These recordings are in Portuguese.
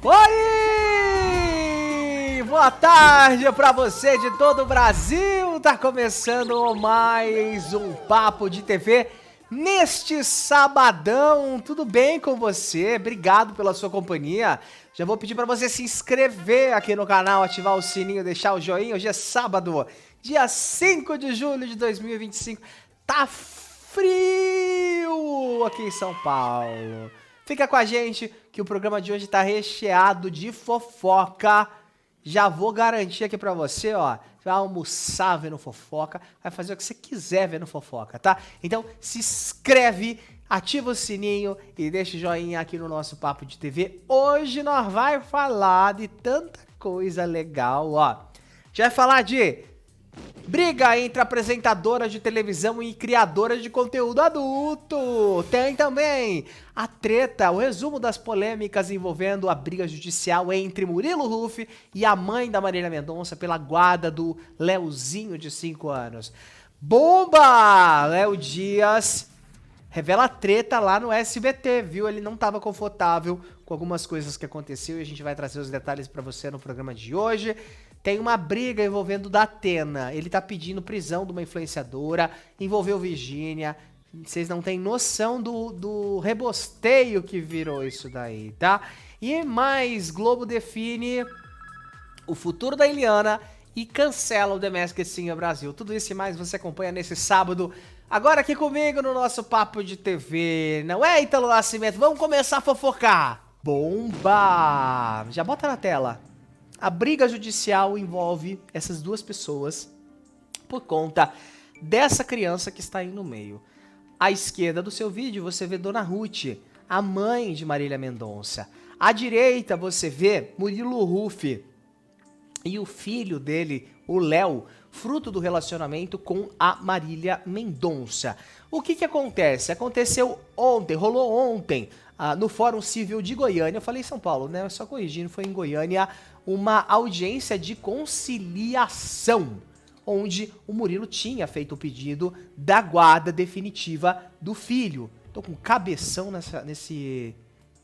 Oi! Boa tarde pra você de todo o Brasil. Tá começando mais um Papo de TV neste sabadão. Tudo bem com você? Obrigado pela sua companhia. Já vou pedir pra você se inscrever aqui no canal, ativar o sininho, deixar o joinha. Hoje é sábado, dia 5 de julho de 2025. Tá frio aqui em São Paulo. Fica com a gente que o programa de hoje tá recheado de fofoca. Já vou garantir aqui pra você, ó. Vai almoçar vendo fofoca, vai fazer o que você quiser vendo fofoca, tá? Então se inscreve, ativa o sininho e deixa o joinha aqui no nosso Papo de TV. Hoje nós vai falar de tanta coisa legal, ó. Já vai falar de briga entre apresentadoras de televisão e criadoras de conteúdo adulto. Tem também a treta, o resumo das polêmicas envolvendo a briga judicial entre Murilo Huff e a mãe da Marília Mendonça pela guarda do Leozinho de 5 anos. Bomba! Léo Dias revela treta lá no SBT, viu? Ele não estava confortável com algumas coisas que aconteceu e a gente vai trazer os detalhes para você no programa de hoje. Tem uma briga envolvendo o Datena. Ele tá pedindo prisão de uma influenciadora, envolveu Virgínia. Vocês não têm noção do rebosteio que virou isso daí, tá? E mais, Globo define o futuro da Eliana e cancela o The Masked Singer Brasil. Tudo isso e mais você acompanha nesse sábado, agora aqui comigo no nosso Papo de TV. Não é, Ítalo Nascimento? Vamos começar a fofocar. Bomba! Já bota na tela. A briga judicial envolve essas duas pessoas por conta dessa criança que está aí no meio. À esquerda do seu vídeo você vê Dona Ruth, a mãe de Marília Mendonça. À direita você vê Murilo Huff e o filho dele, o Léo, fruto do relacionamento com a Marília Mendonça. O que acontece? Aconteceu ontem, rolou ontem, no Fórum Civil de Goiânia. Eu falei São Paulo, né? Só corrigindo, foi em Goiânia, uma audiência de conciliação, onde o Murilo tinha feito o pedido da guarda definitiva do filho. Tô com cabeção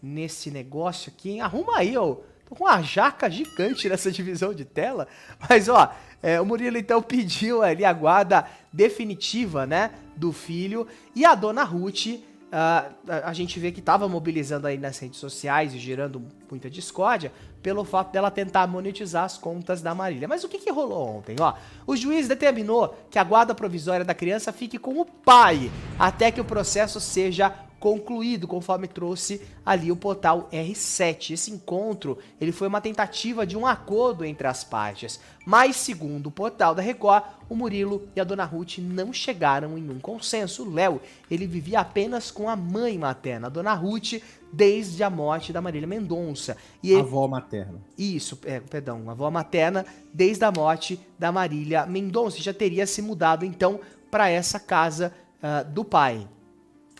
nesse negócio aqui, hein? Arruma aí, ó. Tô com uma jaca gigante nessa divisão de tela. Mas, ó, o Murilo então pediu ali a guarda definitiva, né, do filho. E a Dona Ruth, a gente vê que estava mobilizando aí nas redes sociais e gerando muita discórdia pelo fato dela tentar monetizar as contas da Marília. Mas o que rolou ontem? Ó, o juiz determinou que a guarda provisória da criança fique com o pai até que o processo seja concluído, conforme trouxe ali o portal R7. Esse encontro, ele foi uma tentativa de um acordo entre as partes, mas segundo o portal da Record, o Murilo e a Dona Ruth não chegaram em um consenso. O Léo, ele vivia apenas com a mãe materna, a Dona Ruth, desde a morte da Marília Mendonça. E avó materna. Isso, perdão, avó materna, desde a morte da Marília Mendonça. Já teria se mudado então para essa casa do pai.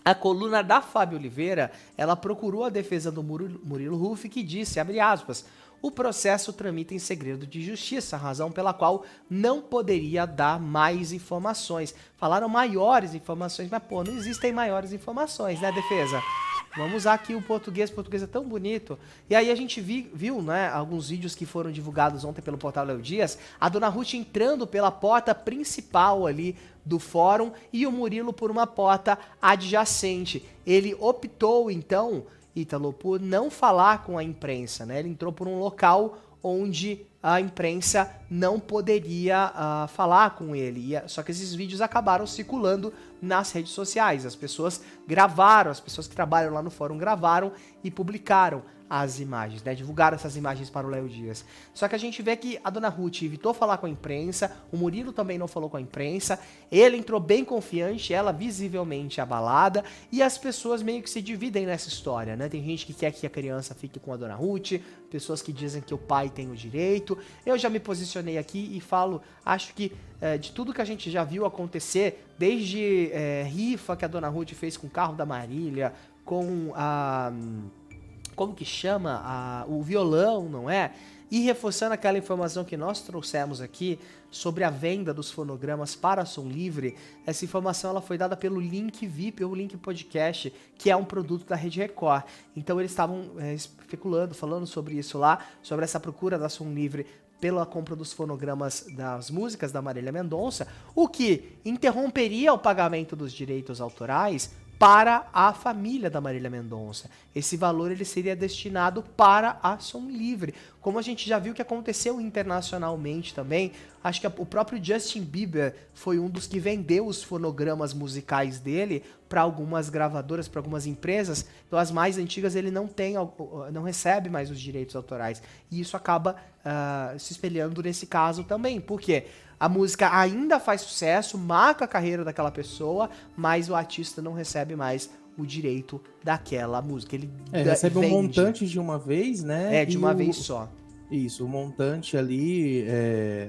A coluna da Fábio Oliveira, ela procurou a defesa do Murilo Huff, que disse, abre aspas, o processo tramita em segredo de justiça, razão pela qual não poderia dar mais informações. Falaram maiores informações, mas pô, não existem maiores informações, né, defesa? Vamos usar aqui o português é tão bonito. E aí a gente viu, né, alguns vídeos que foram divulgados ontem pelo portal Léo Dias, a Dona Ruth entrando pela porta principal ali do fórum e o Murilo por uma porta adjacente. Ele optou, então, Ítalo, por não falar com a imprensa, né? Ele entrou por um local onde a imprensa não poderia falar com ele. Só que esses vídeos acabaram circulando nas redes sociais. As pessoas gravaram, as pessoas que trabalham lá no fórum gravaram e publicaram as imagens, né? Divulgaram essas imagens para o Léo Dias. Só que a gente vê que a Dona Ruth evitou falar com a imprensa, o Murilo também não falou com a imprensa, ele entrou bem confiante, ela visivelmente abalada, e as pessoas meio que se dividem nessa história, né? Tem gente que quer que a criança fique com a Dona Ruth, pessoas que dizem que o pai tem o direito. Eu já me posicionei aqui e falo, acho que de tudo que a gente já viu acontecer, desde rifa que a Dona Ruth fez com o carro da Marília, com a... como que chama? O violão, não é? E reforçando aquela informação que nós trouxemos aqui sobre a venda dos fonogramas para som livre, essa informação ela foi dada pelo Link VIP, ou Link Podcast, que é um produto da Rede Record. Então eles estavam especulando, falando sobre isso lá, sobre essa procura da som livre pela compra dos fonogramas das músicas da Marília Mendonça, o que interromperia o pagamento dos direitos autorais para a família da Marília Mendonça. Esse valor ele seria destinado para a som livre. Como a gente já viu que aconteceu internacionalmente também, acho que o próprio Justin Bieber foi um dos que vendeu os fonogramas musicais dele para algumas gravadoras, para algumas empresas. Então as mais antigas ele não recebe mais os direitos autorais. E isso acaba se espelhando nesse caso também. Por quê? A música ainda faz sucesso, marca a carreira daquela pessoa, mas o artista não recebe mais o direito daquela música. Ele recebe um montante de uma vez, né? De uma vez só. Isso, o montante ali,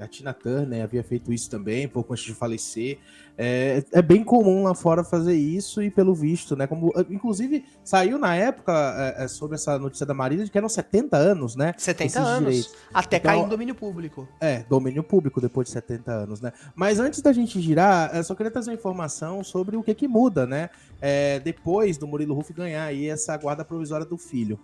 a Tina Turner havia feito isso também, pouco antes de falecer. É bem comum lá fora fazer isso e pelo visto, né? Como, inclusive, saiu na época sobre essa notícia da Marília de que eram 70 anos, né? 70 anos, direitos. Até então, cair em domínio público. Domínio público depois de 70 anos, né? Mas antes da gente girar, eu só queria trazer uma informação sobre o que muda, né? Depois do Murilo Huff ganhar aí essa guarda provisória do filho.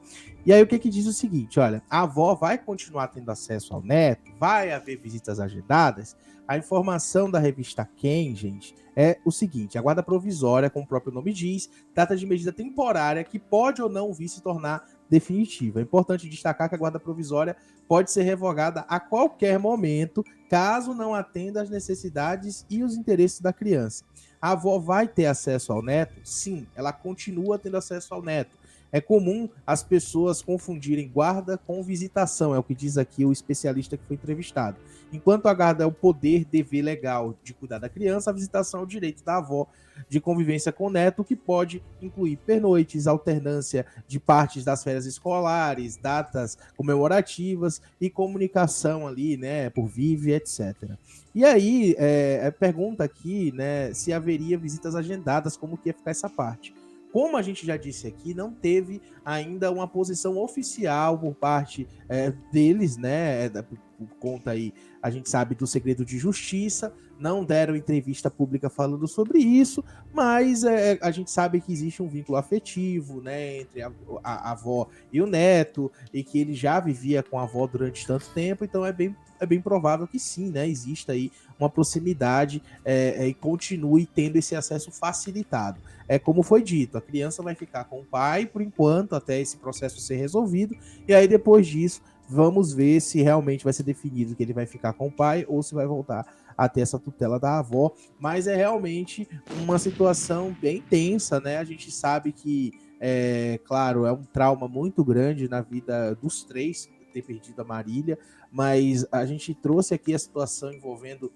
E aí o que diz o seguinte, olha, a avó vai continuar tendo acesso ao neto, vai haver visitas agendadas. A informação da revista Quem, gente, é o seguinte, a guarda provisória, como o próprio nome diz, trata de medida temporária que pode ou não vir se tornar definitiva. É importante destacar que a guarda provisória pode ser revogada a qualquer momento, caso não atenda às necessidades e os interesses da criança. A avó vai ter acesso ao neto? Sim, ela continua tendo acesso ao neto. É comum as pessoas confundirem guarda com visitação, é o que diz aqui o especialista que foi entrevistado. Enquanto a guarda é o poder, dever legal de cuidar da criança, a visitação é o direito da avó de convivência com o neto, que pode incluir pernoites, alternância de partes das férias escolares, datas comemorativas e comunicação ali, né, por vídeo, etc. E aí, pergunta aqui, né, se haveria visitas agendadas, como que ia ficar essa parte. Como a gente já disse aqui, não teve ainda uma posição oficial por parte deles, né? Por conta aí, a gente sabe do segredo de justiça, não deram entrevista pública falando sobre isso, mas a gente sabe que existe um vínculo afetivo, né, entre a avó e o neto, e que ele já vivia com a avó durante tanto tempo, então é bem provável que sim, né, exista aí uma proximidade e continue tendo esse acesso facilitado. Como foi dito, a criança vai ficar com o pai por enquanto, até esse processo ser resolvido, e aí depois disso vamos ver se realmente vai ser definido que ele vai ficar com o pai ou se vai voltar a ter essa tutela da avó, mas é realmente uma situação bem tensa, né? A gente sabe que, claro, é um trauma muito grande na vida dos três, ter perdido a Marília, mas a gente trouxe aqui a situação envolvendo,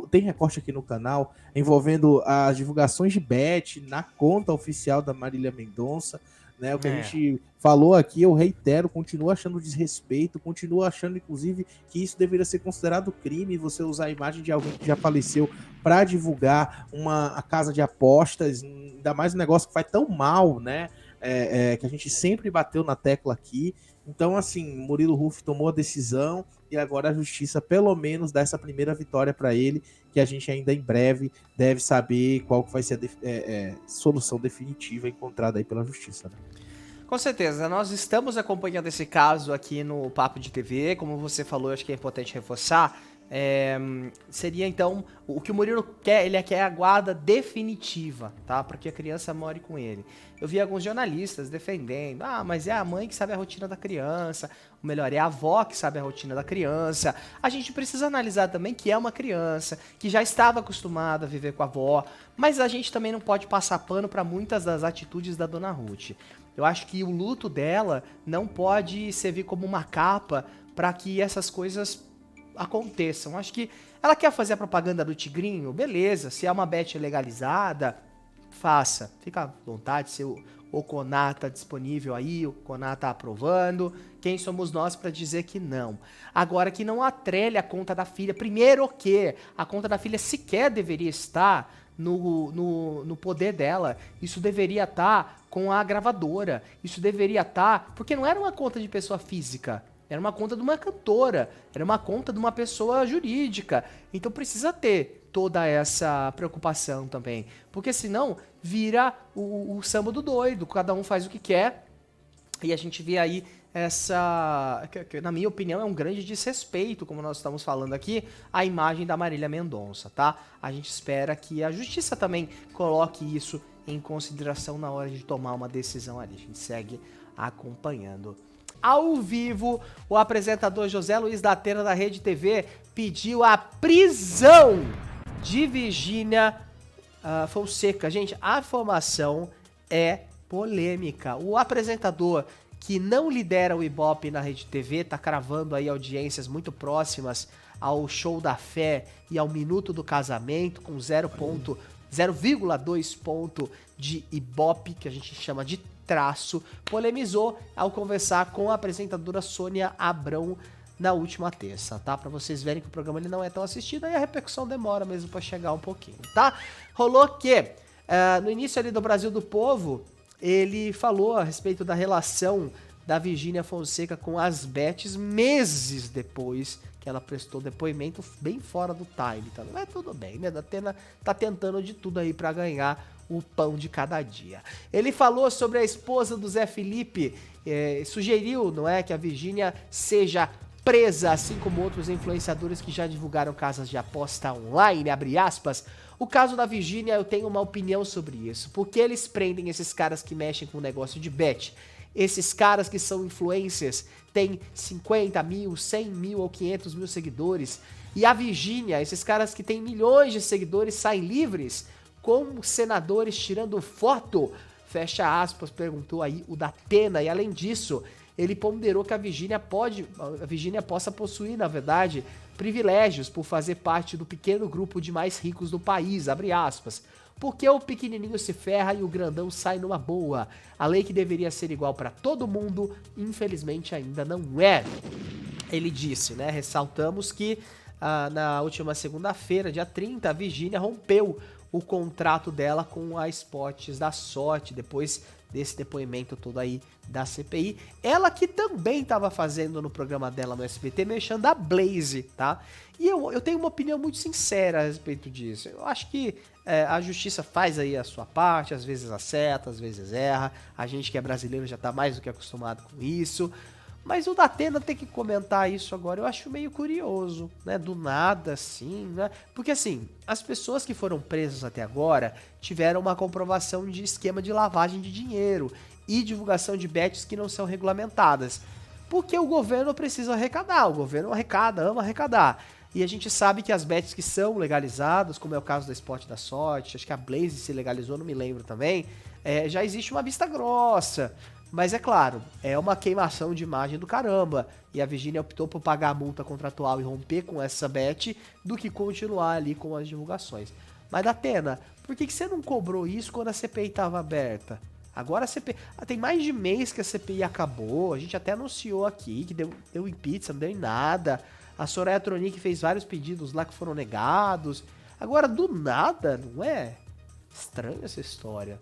tem recorte aqui no canal, envolvendo as divulgações de Beth na conta oficial da Marília Mendonça, né? O que a gente falou aqui, eu reitero, continuo achando desrespeito, continuo achando, inclusive, que isso deveria ser considerado crime, você usar a imagem de alguém que já faleceu para divulgar a casa de apostas, ainda mais um negócio que faz tão mal, né? Que a gente sempre bateu na tecla aqui. Então, assim, Murilo Huff tomou a decisão e agora a justiça, pelo menos, dá essa primeira vitória para ele, que a gente ainda em breve deve saber qual que vai ser a solução definitiva encontrada aí pela justiça, né? Com certeza, nós estamos acompanhando esse caso aqui no Papo de TV, como você falou, acho que é importante reforçar, seria então, o que o Murilo quer, ele quer a guarda definitiva, tá? Para que a criança more com ele. Eu vi alguns jornalistas defendendo, mas é a mãe que sabe a rotina da criança, ou melhor, é a avó que sabe a rotina da criança. A gente precisa analisar também que é uma criança, que já estava acostumada a viver com a avó, mas a gente também não pode passar pano para muitas das atitudes da dona Ruth. Eu acho que o luto dela não pode servir como uma capa para que essas coisas aconteçam. Acho que ela quer fazer a propaganda do Tigrinho, beleza. Se é uma bet legalizada, faça. Fica à vontade, se o Conar tá disponível aí, o Conar tá aprovando. Quem somos nós para dizer que não? Agora, que não atrele a conta da filha. Primeiro que a conta da filha sequer deveria estar no poder dela. Isso deveria estar com a gravadora. Isso deveria estar... Porque não era uma conta de pessoa física. era uma conta de uma cantora, era uma conta de uma pessoa jurídica. Então precisa ter toda essa preocupação também. Porque senão vira o samba do doido, cada um faz o que quer. E a gente vê aí que, na minha opinião, é um grande desrespeito, como nós estamos falando aqui, a imagem da Marília Mendonça, tá? A gente espera que a justiça também coloque isso em consideração na hora de tomar uma decisão ali. A gente segue acompanhando. Ao vivo, o apresentador José Luiz da Atena da Rede TV pediu a prisão de Virgínia Fonseca. Gente, a informação é polêmica. O apresentador que não lidera o Ibope na Rede TV tá cravando aí audiências muito próximas ao Show da Fé e ao Minuto do Casamento, com 0,2 ponto de Ibope, que a gente chama de traço, polemizou ao conversar com a apresentadora Sônia Abrão na última terça, tá? Pra vocês verem que o programa ele não é tão assistido, aí a repercussão demora mesmo pra chegar um pouquinho, tá? Rolou que, no início ali do Brasil do Povo, ele falou a respeito da relação da Virgínia Fonseca com as Beths meses depois que ela prestou depoimento bem fora do time, tá? Mas tudo bem, né? A Atena tá tentando de tudo aí pra ganhar o pão de cada dia. Ele falou sobre a esposa do Zé Felipe, sugeriu, não é, que a Virgínia seja presa, assim como outros influenciadores que já divulgaram casas de aposta online, abre aspas. O caso da Virgínia, eu tenho uma opinião sobre isso. Por que eles prendem esses caras que mexem com o negócio de bet? Esses caras que são influencers, têm 50 mil, 100 mil ou 500 mil seguidores. E a Virgínia, esses caras que têm milhões de seguidores, saem livres, com senadores tirando foto. Fecha aspas, perguntou aí o Datena. E além disso, ele ponderou que a Virgínia possa possuir, na verdade, privilégios por fazer parte do pequeno grupo de mais ricos do país, abre aspas. Porque o pequenininho se ferra e o grandão sai numa boa. A lei que deveria ser igual para todo mundo, infelizmente ainda não é. Ele disse, né, ressaltamos que na última segunda-feira, dia 30, a Virgínia rompeu o contrato dela com a Esportes da Sorte, depois desse depoimento todo aí da CPI. Ela que também estava fazendo no programa dela no SBT, mexendo a Blaze, tá? E eu tenho uma opinião muito sincera a respeito disso. Eu acho que a justiça faz aí a sua parte, às vezes acerta, às vezes erra. A gente que é brasileiro já tá mais do que acostumado com isso. Mas o Datena tem que comentar isso agora, eu acho meio curioso, né? Do nada, assim, né? Porque, assim, as pessoas que foram presas até agora tiveram uma comprovação de esquema de lavagem de dinheiro e divulgação de bets que não são regulamentadas. Porque o governo precisa arrecadar, o governo arrecada, ama arrecadar. E a gente sabe que as bets que são legalizadas, como é o caso da Esporte da Sorte, acho que a Blaze se legalizou, não me lembro também, já existe uma vista grossa. Mas é claro, é uma queimação de imagem do caramba. E a Virgínia optou por pagar a multa contratual e romper com essa bet do que continuar ali com as divulgações. Mas, Datena, por que você não cobrou isso quando a CPI estava aberta? Agora a CPI... tem mais de mês que a CPI acabou. A gente até anunciou aqui que deu em pizza, não deu em nada. A Soraya Tronic fez vários pedidos lá que foram negados. Agora, do nada, não é? Estranha essa história.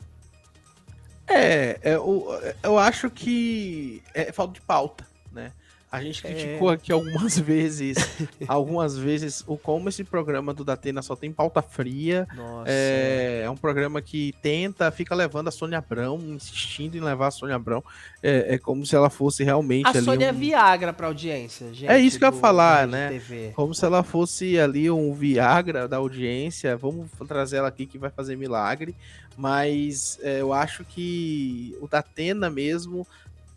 Eu acho que é falta de pauta, né? A gente criticou aqui algumas vezes o como esse programa do Datena só tem pauta fria. Nossa. É um programa que fica levando a Sônia Abrão, insistindo em levar a Sônia Abrão. É como se ela fosse realmente a Sônia é Viagra pra audiência, gente. É isso que eu ia falar, né? TV. Como se ela fosse ali um Viagra da audiência. Vamos trazer ela aqui que vai fazer milagre. Mas eu acho que o Datena mesmo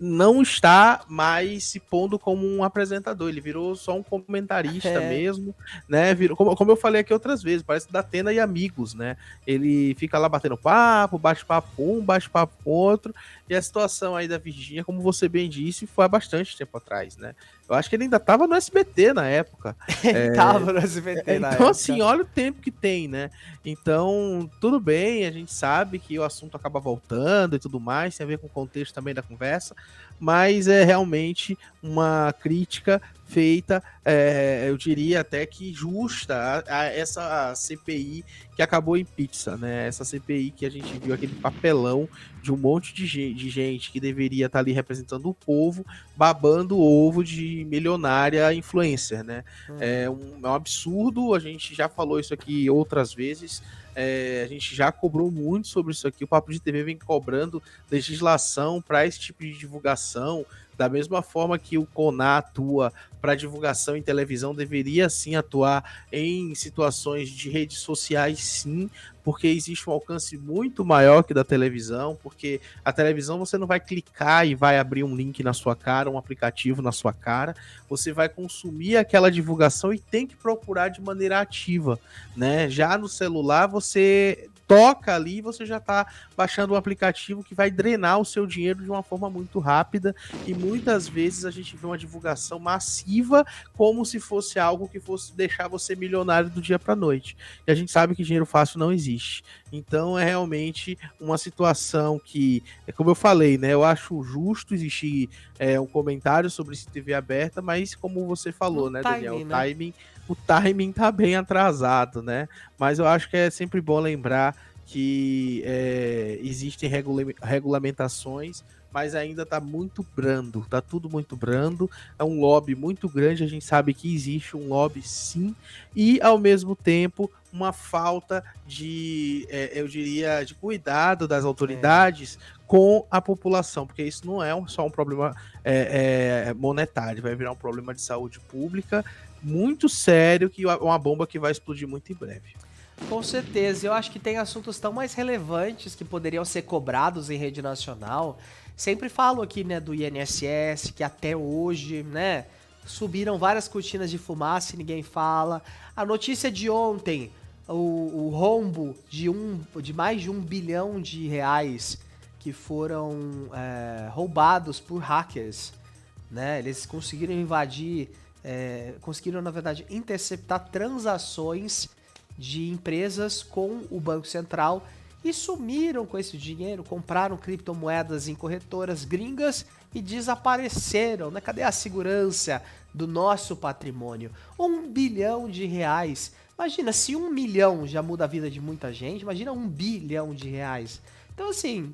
não está mais se pondo como um apresentador, ele virou só um comentarista mesmo, né? Virou, como eu falei aqui outras vezes, parece Datena e amigos, né? Ele fica lá batendo papo, bate-papo com um, bate-papo com outro, e a situação aí da Virgínia, como você bem disse, foi há bastante tempo atrás, né? Eu acho que ele ainda estava no SBT na época. Ele estava no SBT na época. Então, assim, olha o tempo que tem, né? Então, tudo bem, a gente sabe que o assunto acaba voltando e tudo mais, tem a ver com o contexto também da conversa, mas é realmente uma crítica feita, eu diria até que justa a essa CPI que acabou em pizza, né? Essa CPI que a gente viu aquele papelão de um monte de gente que deveria estar ali representando o povo, babando o ovo de milionária influencer, né? É um absurdo, a gente já falou isso aqui outras vezes, a gente já cobrou muito sobre isso aqui, o Papo de TV vem cobrando legislação para esse tipo de divulgação, da mesma forma que o CONAR atua para divulgação em televisão, deveria sim atuar em situações de redes sociais, sim, porque existe um alcance muito maior que da televisão, porque a televisão você não vai clicar e vai abrir um link na sua cara, um aplicativo na sua cara, você vai consumir aquela divulgação e tem que procurar de maneira ativa, né? Já no celular você toca ali e você já está baixando um aplicativo que vai drenar o seu dinheiro de uma forma muito rápida, e muitas vezes a gente vê uma divulgação massiva como se fosse algo que fosse deixar você milionário do dia para a noite. E a gente sabe que dinheiro fácil não existe. Então é realmente uma situação que, como eu falei, né, eu acho justo existir um comentário sobre esse TV aberta, mas como você falou, né, Daniel, o timing tá bem atrasado, né? Mas eu acho que é sempre bom lembrar que existem regulamentações, mas ainda tá muito brando, tá tudo muito brando, é um lobby muito grande, a gente sabe que existe um lobby sim, e ao mesmo tempo uma falta de, eu diria, de cuidado das autoridades com a população, porque isso não é só um problema monetário, vai virar um problema de saúde pública muito sério, que uma bomba que vai explodir muito em breve. Com certeza, eu acho que tem assuntos tão mais relevantes que poderiam ser cobrados em rede nacional. Sempre falo aqui, né, do INSS, que até hoje, né, subiram várias cortinas de fumaça e ninguém fala. A notícia de ontem, o rombo de mais de 1 bilhão de reais que foram roubados por hackers, né? Eles conseguiram invadir, conseguiram, na verdade, interceptar transações de empresas com o Banco Central e sumiram com esse dinheiro, compraram criptomoedas em corretoras gringas e desapareceram, né? Cadê a segurança do nosso patrimônio? 1 bilhão de reais. Imagina, se 1 milhão já muda a vida de muita gente, imagina 1 bilhão de reais. Então, assim,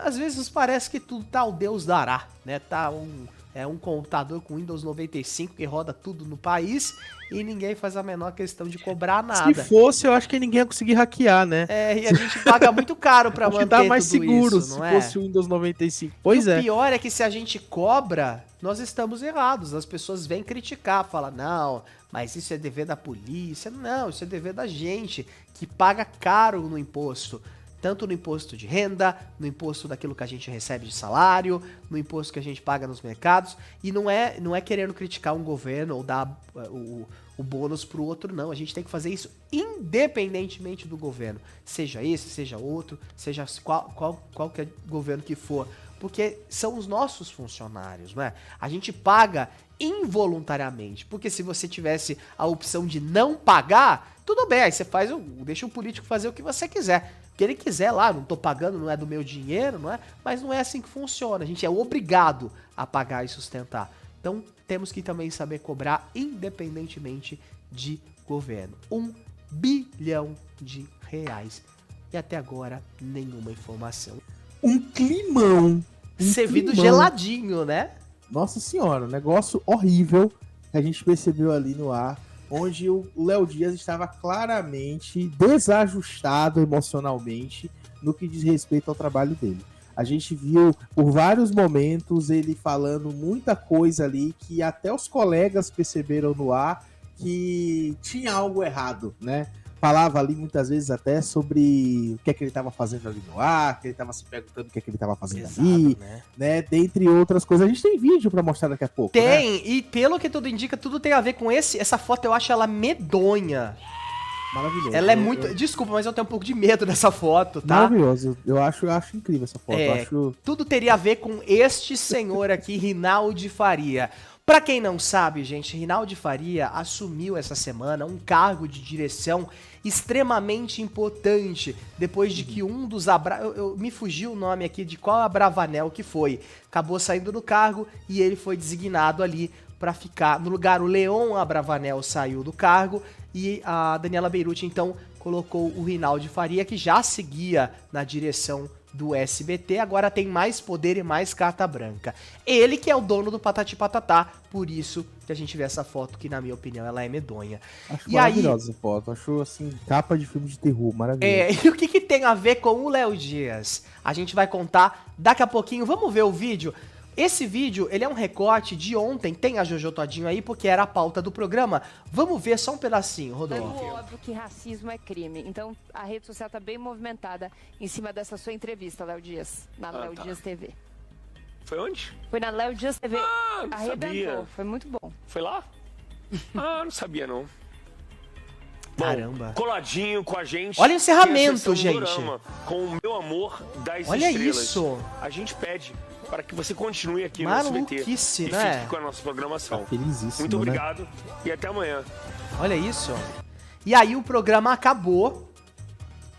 às vezes parece que tudo tá o Deus dará, né? Tá um computador com Windows 95 que roda tudo no país e ninguém faz a menor questão de cobrar nada. Se fosse, eu acho que ninguém ia conseguir hackear, né? E a gente paga muito caro pra manter dá mais tudo seguro isso, se não fosse o Windows 95. Pois O pior é que se a gente cobra, nós estamos errados. As pessoas vêm criticar, falam, não, mas isso é dever da polícia. Não, isso é dever da gente, que paga caro no imposto. Tanto no imposto de renda, no imposto daquilo que a gente recebe de salário, no imposto que a gente paga nos mercados. E não é querendo criticar um governo ou dar o bônus pro outro, não. A gente tem que fazer isso independentemente do governo. Seja esse, seja outro, seja qualquer governo que for. Porque são os nossos funcionários, né? A gente paga involuntariamente. Porque se você tivesse a opção de não pagar, tudo bem, aí você deixa o político fazer o que você quiser. O que ele quiser lá, não tô pagando, não é do meu dinheiro, não é? Mas não é assim que funciona. A gente é obrigado a pagar e sustentar. Então, temos que também saber cobrar independentemente de governo. 1 bilhão de reais. E até agora, nenhuma informação. Um climão. Servido geladinho, né? Nossa senhora, negócio horrível que a gente percebeu ali no ar, onde o Léo Dias estava claramente desajustado emocionalmente no que diz respeito ao trabalho dele. A gente viu por vários momentos ele falando muita coisa ali que até os colegas perceberam no ar que tinha algo errado, né? Falava ali muitas vezes até sobre o que é que ele estava fazendo ali no ar, que ele estava se perguntando o que é que ele estava fazendo. Exato, ali, né? Dentre outras coisas. A gente tem vídeo para mostrar daqui a pouco. Tem, né? E pelo que tudo indica, tudo tem a ver com essa foto. Eu acho ela medonha. Maravilhoso. Ela é muito... Desculpa, mas eu tenho um pouco de medo dessa foto, tá? Maravilhoso. Eu acho incrível essa foto. Tudo teria a ver com este senhor aqui, Rinaldi Faria. Pra quem não sabe, gente, Rinaldi Faria assumiu essa semana um cargo de direção extremamente importante, depois de que um dos... me fugiu o nome aqui de qual Abravanel que foi. Acabou saindo do cargo e ele foi designado ali para ficar no lugar. O Leon Abravanel saiu do cargo e a Daniela Beirute, então, colocou o Rinaldi Faria, que já seguia na direção do SBT, agora tem mais poder e mais carta branca. Ele que é o dono do Patati Patatá, por isso que a gente vê essa foto que, na minha opinião, ela é medonha. Acho maravilhosa essa foto, acho assim, capa de filme de terror, maravilhosa. E o que tem a ver com o Léo Dias? A gente vai contar daqui a pouquinho, vamos ver o vídeo? Esse vídeo, ele é um recorte de ontem, tem a Jojo Todinho aí, porque era a pauta do programa. Vamos ver só um pedacinho, Rodolfo. É óbvio que racismo é crime, então a rede social tá bem movimentada em cima dessa sua entrevista, Léo Dias, na Léo Dias TV. Foi onde? Foi na Léo Dias TV, não arrebentou, sabia. foi muito bom. Foi lá? Não sabia não. Caramba. Bom, coladinho com a gente. Olha o encerramento, tem a sessão gente. Dorama, com o meu amor das Olha estrelas. isso. A gente pede para que você continue aqui no Maluquice, SBT né? e fique com a nossa programação. Tá felizíssimo, Muito né? obrigado e até amanhã. Olha isso. E aí o programa acabou,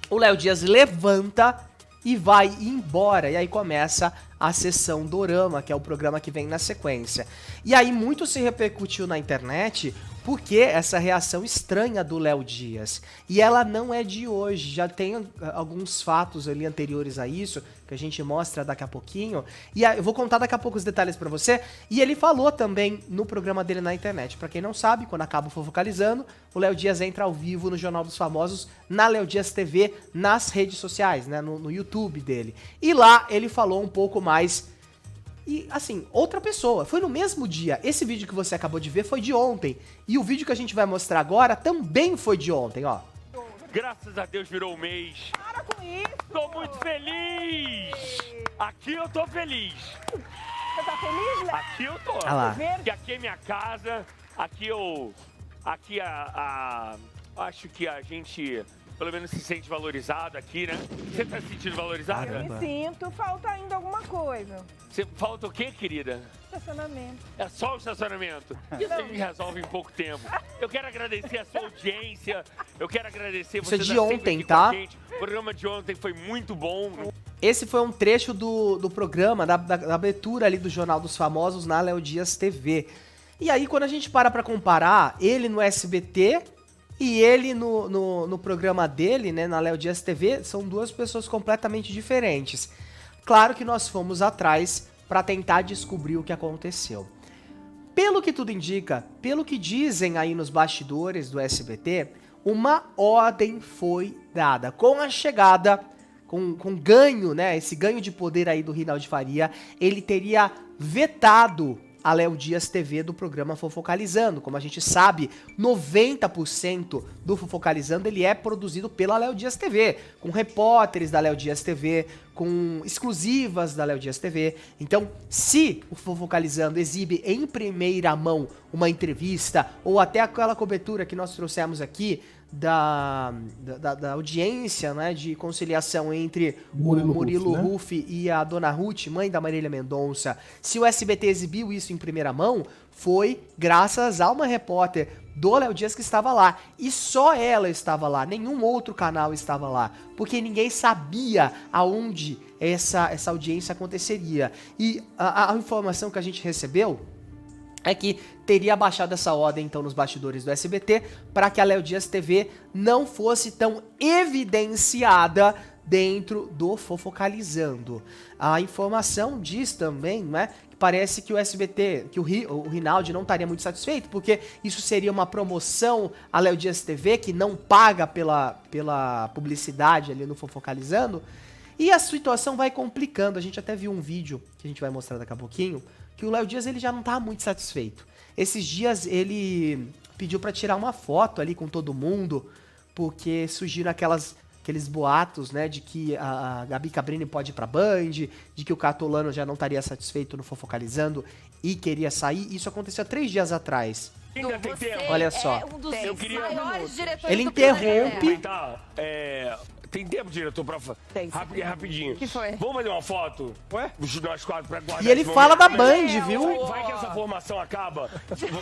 o Léo Dias levanta e vai embora. E aí começa a sessão Dorama, que é o programa que vem na sequência. E aí muito se repercutiu na internet porque essa reação estranha do Léo Dias. E ela não é de hoje, já tem alguns fatos ali anteriores a isso, que a gente mostra daqui a pouquinho. E eu vou contar daqui a pouco os detalhes pra você. E ele falou também no programa dele na internet. Pra quem não sabe, quando acaba o Fofocalizando, o Léo Dias entra ao vivo no Jornal dos Famosos, na Léo Dias TV, nas redes sociais, né, no YouTube dele. E lá ele falou um pouco mais. E, assim, outra pessoa. Foi no mesmo dia. Esse vídeo que você acabou de ver foi de ontem. E o vídeo que a gente vai mostrar agora também foi de ontem, ó. Graças a Deus virou o mês. Para com isso! Tô muito feliz! Aqui eu tô feliz. Você tá feliz, Léo? Aqui eu tô. Ah lá. Porque aqui é minha casa. Aqui eu... Aqui acho que a gente... Pelo menos se sente valorizado aqui, né? Você tá se sentindo valorizada? Caramba. Me sinto, falta ainda alguma coisa. Falta o quê, querida? Estacionamento. É só o estacionamento. Isso a gente resolve em pouco tempo. Eu quero agradecer a sua audiência. Eu quero agradecer Isso é de tá sempre ontem, aqui com tá? a gente. O programa de ontem foi muito bom. Esse foi um trecho do programa, da abertura ali do Jornal dos Famosos na Léo Dias TV. E aí, quando a gente pra comparar ele no SBT e ele no programa dele, né, na Léo Dias TV, são duas pessoas completamente diferentes. Claro que nós fomos atrás para tentar descobrir o que aconteceu. Pelo que tudo indica, pelo que dizem aí nos bastidores do SBT, uma ordem foi dada. Com a chegada, com ganho, né, esse ganho de poder aí do Rinaldi Faria, ele teria vetado a Léo Dias TV do programa Fofocalizando. Como a gente sabe, 90% do Fofocalizando ele é produzido pela Léo Dias TV, com repórteres da Léo Dias TV, com exclusivas da Léo Dias TV. Então, se o Fofocalizando exibe em primeira mão uma entrevista, ou até aquela cobertura que nós trouxemos aqui, da audiência, né, de conciliação entre Murilo o Murilo Huff, né? Huff e a Dona Ruth, mãe da Marília Mendonça, se o SBT exibiu isso em primeira mão, foi graças a uma repórter do Léo Dias que estava lá. E só ela estava lá, nenhum outro canal estava lá, porque ninguém sabia aonde essa audiência aconteceria. E a informação que a gente recebeu é que teria baixado essa ordem, então, nos bastidores do SBT, para que a Léo Dias TV não fosse tão evidenciada dentro do Fofocalizando. A informação diz também, né, que parece que o SBT, que o Rinaldi não estaria muito satisfeito, porque isso seria uma promoção à Léo Dias TV, que não paga pela publicidade ali no Fofocalizando, e a situação vai complicando. A gente até viu um vídeo, que a gente vai mostrar daqui a pouquinho, que o Léo Dias ele já não tá muito satisfeito. Esses dias ele pediu pra tirar uma foto ali com todo mundo, porque surgiram aqueles boatos, né, de que a Gabi Cabrini pode ir pra Band, de que o Catolano já não estaria satisfeito no Fofocalizando e queria sair. Isso aconteceu há 3 dias atrás. Ainda tem tempo. Olha só. É um dos Eu queria- maiores diretores Ele do interrompe. planeta. Tá, Tem tempo, diretor, pra... Tem. Rapidinho. O que foi? Vamos fazer uma foto? Ué? Nós quatro pra guardar E ele esse fala da momento. Band, viu? Vai que essa formação acaba.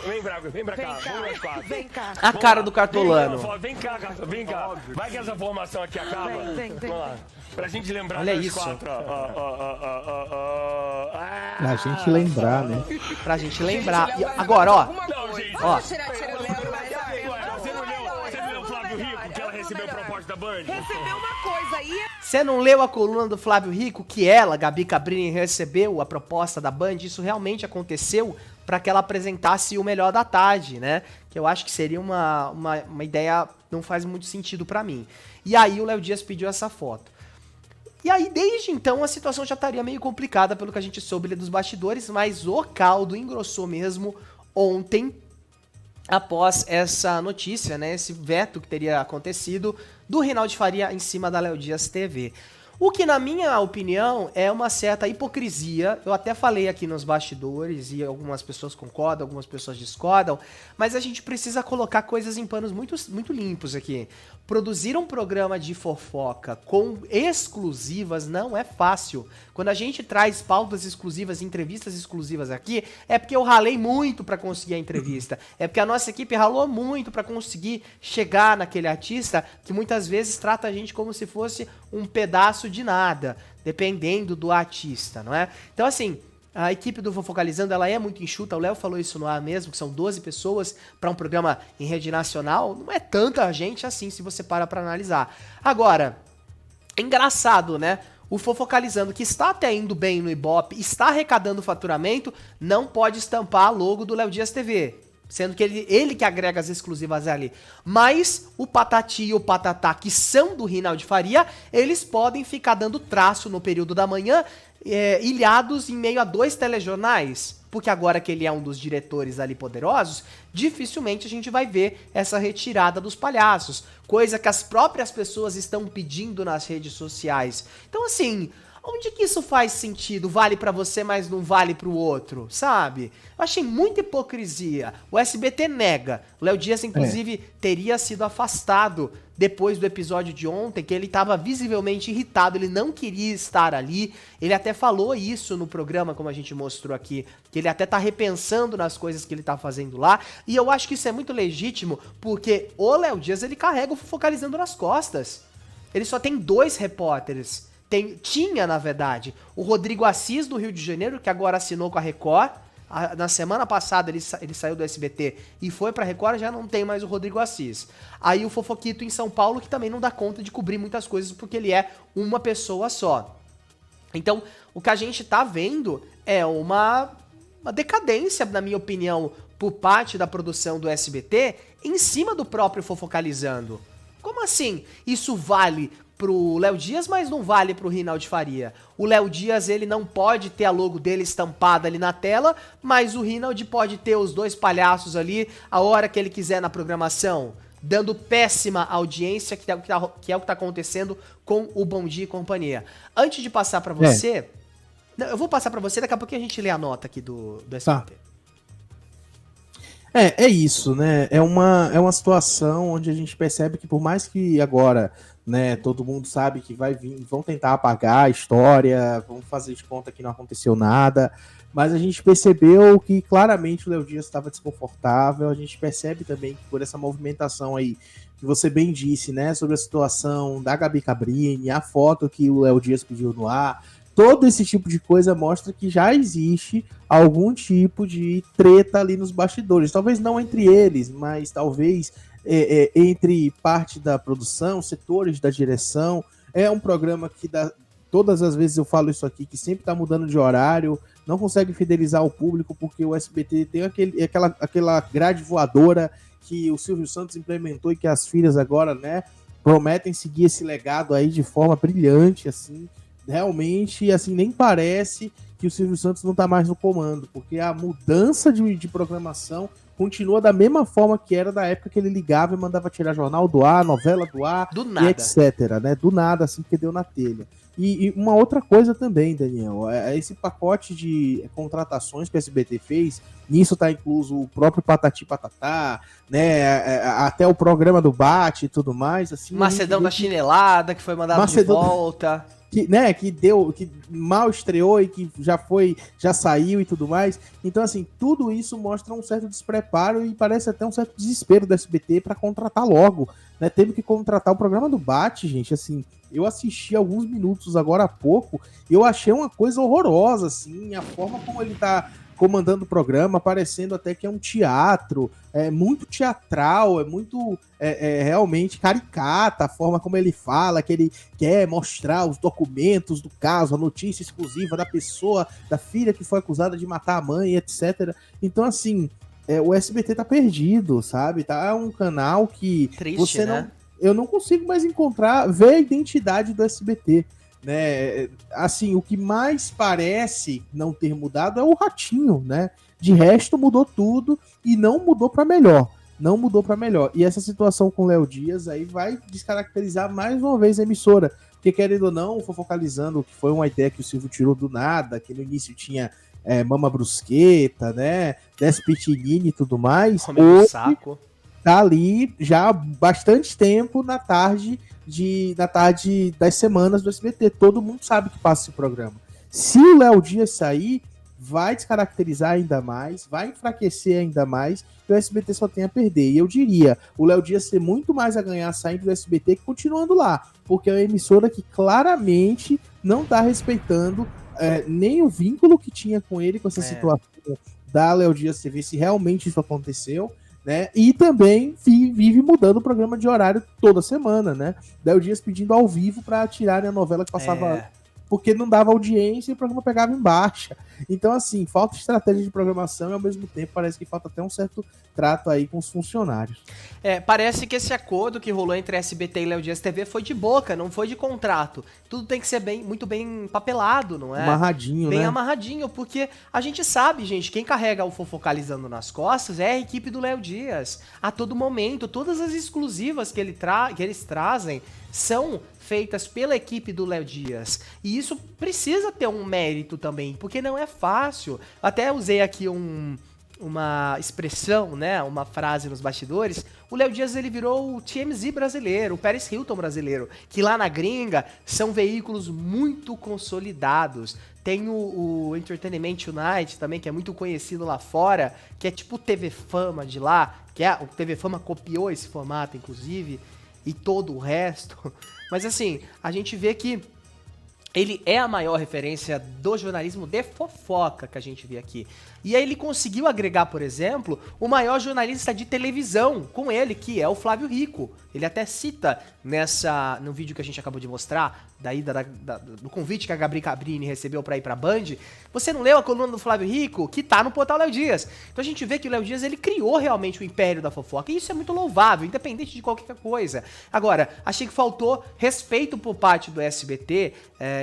Vem pra cá. Vem Vamos nós cá, quatro. vem cá. A cara do cartolano. Vem cá. Vai que essa formação aqui acaba. Vem. Vamos lá. Pra gente lembrar Olha nós isso. quatro. Pra gente lembrar, né? Pra gente lembrar. E agora, ó. Não, gente. Ó. Você não leu o Flávio Rico, que ela recebeu proposta da Band? Recebeu uma coisa aí. Você não leu a coluna do Flávio Rico que ela, Gabi Cabrini, recebeu a proposta da Band? Isso realmente aconteceu para que ela apresentasse o Melhor da Tarde, né? Que eu acho que seria uma ideia, não faz muito sentido para mim. E aí o Léo Dias pediu essa foto. E aí, desde então, a situação já estaria meio complicada pelo que a gente soube dos bastidores, mas o caldo engrossou mesmo ontem, após essa notícia, né, esse veto que teria acontecido do Reinaldo Faria em cima da Léo Dias TV. O que, na minha opinião, é uma certa hipocrisia. Eu até falei aqui nos bastidores e algumas pessoas concordam, algumas pessoas discordam, mas a gente precisa colocar coisas em panos muito limpos aqui. Produzir um programa de fofoca com exclusivas não é fácil. Quando a gente traz pautas exclusivas, entrevistas exclusivas aqui, é porque eu ralei muito para conseguir a entrevista. É porque a nossa equipe ralou muito para conseguir chegar naquele artista que muitas vezes trata a gente como se fosse um pedaço de nada, dependendo do artista, não é? Então, assim, a equipe do Fofocalizando, ela é muito enxuta, o Léo falou isso no ar mesmo, que são 12 pessoas para um programa em rede nacional, não é tanta gente assim, se você para analisar. Agora, é engraçado, né? O Fofocalizando, que está até indo bem no Ibope, está arrecadando faturamento, não pode estampar a logo do Léo Dias TV. Sendo que ele que agrega as exclusivas ali. Mas o Patati e o Patatá, que são do Reinaldo Faria, eles podem ficar dando traço no período da manhã, ilhados em meio a 2 telejornais. Porque agora que ele é um dos diretores ali poderosos, dificilmente a gente vai ver essa retirada dos palhaços. Coisa que as próprias pessoas estão pedindo nas redes sociais. Então, assim, onde que isso faz sentido? Vale pra você, mas não vale pro outro, sabe? Eu achei muita hipocrisia. O SBT nega. O Léo Dias, inclusive, teria sido afastado depois do episódio de ontem, que ele estava visivelmente irritado, ele não queria estar ali. Ele até falou isso no programa, como a gente mostrou aqui, que ele até tá repensando nas coisas que ele tá fazendo lá. E eu acho que isso é muito legítimo, porque o Léo Dias, ele carrega o Fofocalizando nas costas. Ele só tem 2 repórteres. Tinha, na verdade, o Rodrigo Assis do Rio de Janeiro, que agora assinou com a Record. Na semana passada ele saiu do SBT e foi pra Record, já não tem mais o Rodrigo Assis. Aí o Fofoquito em São Paulo, que também não dá conta de cobrir muitas coisas, porque ele é uma pessoa só. Então, o que a gente tá vendo é uma decadência, na minha opinião, por parte da produção do SBT, em cima do próprio Fofocalizando. Como assim? Isso vale pro Léo Dias, mas não vale pro Reinaldo Faria. O Léo Dias, ele não pode ter a logo dele estampada ali na tela, mas o Reinaldo pode ter os 2 palhaços ali a hora que ele quiser na programação, dando péssima audiência, que é o que tá acontecendo com o Bom Dia e Companhia. Antes de passar pra você... Não, eu vou passar pra você, daqui a pouquinho a gente lê a nota aqui do SBT. Tá. É isso, né? É uma situação onde a gente percebe que por mais que agora, né, todo mundo sabe que vai vir, vão tentar apagar a história, vão fazer de conta que não aconteceu nada, mas a gente percebeu que claramente o Léo Dias estava desconfortável, a gente percebe também que por essa movimentação aí, que você bem disse, né, sobre a situação da Gabi Cabrini, a foto que o Léo Dias pediu no ar, todo esse tipo de coisa mostra que já existe algum tipo de treta ali nos bastidores. Talvez não entre eles, mas talvez entre parte da produção, setores da direção. É um programa que todas as vezes eu falo isso aqui, que sempre está mudando de horário, não consegue fidelizar o público, porque o SBT tem aquela grade voadora que o Silvio Santos implementou e que as filhas agora, né, prometem seguir esse legado aí de forma brilhante, assim. Realmente, assim, nem parece que o Silvio Santos não tá mais no comando, porque a mudança de programação continua da mesma forma que era da época que ele ligava e mandava tirar jornal do ar, novela do ar, Do nada. e etc, né? Do nada, assim, que deu na telha. E uma outra coisa também, Daniel, esse pacote de contratações que o SBT fez, nisso tá incluso o próprio Patati Patatá, né, até o programa do Bate e tudo mais, assim... Macedão da Chinelada, que foi mandado Macedão de volta. Que mal estreou e que já saiu e tudo mais. Então, assim, tudo isso mostra um certo despreparo e parece até um certo desespero do SBT para contratar logo, né? Teve que contratar o programa do Bate, gente, assim, eu assisti alguns minutos agora há pouco e eu achei uma coisa horrorosa, assim, a forma como ele tá comandando o programa, parecendo até que é um teatro, é muito teatral, é muito realmente caricata a forma como ele fala, que ele quer mostrar os documentos do caso, a notícia exclusiva da pessoa, da filha que foi acusada de matar a mãe, etc. Então, assim, o SBT tá perdido, sabe? Tá um canal que Triste, você né? eu não consigo mais ver a identidade do SBT. Né? Assim, o que mais parece não ter mudado é o Ratinho, né? De resto, mudou tudo e não mudou para melhor. Não mudou para melhor. E essa situação com o Léo Dias aí vai descaracterizar mais uma vez a emissora. Porque, querendo ou não, focalizando que foi uma ideia que o Silvio tirou do nada, que no início tinha Mama Brusqueta, né? Despitinini e tudo mais. Comendo um saco. Tá ali já há bastante tempo na tarde das semanas do SBT. Todo mundo sabe que passa esse programa. Se o Léo Dias sair, vai descaracterizar ainda mais, vai enfraquecer ainda mais, e o SBT só tem a perder. E eu diria, o Léo Dias tem muito mais a ganhar saindo do SBT que continuando lá, porque é uma emissora que claramente não tá respeitando nem o vínculo que tinha com ele, com essa situação da Léo Dias TV, se realmente isso aconteceu, né? E também vive mudando o programa de horário toda semana, né? Léo Dias pedindo ao vivo para tirarem a novela que passava porque não dava audiência e o programa pegava em baixa. Então, assim, falta estratégia de programação e ao mesmo tempo parece que falta até um certo trato aí com os funcionários. Parece que esse acordo que rolou entre SBT e Léo Dias TV foi de boca, não foi de contrato. Tudo tem que ser muito bem papelado, não é? Amarradinho, bem né? amarradinho, porque a gente sabe, gente, quem carrega o Fofocalizando nas costas é a equipe do Léo Dias. A todo momento, todas as exclusivas que eles trazem são feitas pela equipe do Léo Dias. E isso precisa ter um mérito também, porque não é fácil. Até usei aqui uma expressão, né, uma frase nos bastidores. O Léo Dias, ele virou o TMZ brasileiro, o Paris Hilton brasileiro, que lá na gringa são veículos muito consolidados. Tem o Entertainment Tonight também, que é muito conhecido lá fora, que é tipo o TV Fama de lá, o TV Fama copiou esse formato, inclusive, e todo o resto. Mas assim, a gente vê que ele é a maior referência do jornalismo de fofoca que a gente vê aqui. E aí ele conseguiu agregar, por exemplo, o maior jornalista de televisão com ele, que é o Flávio Rico. Ele até cita no vídeo que a gente acabou de mostrar, do convite que a Gabi Cabrini recebeu para ir pra Band. Você não leu a coluna do Flávio Rico? Que tá no portal Léo Dias. Então a gente vê que o Léo Dias, ele criou realmente o império da fofoca. E isso é muito louvável, independente de qualquer coisa. Agora, achei que faltou respeito por parte do SBT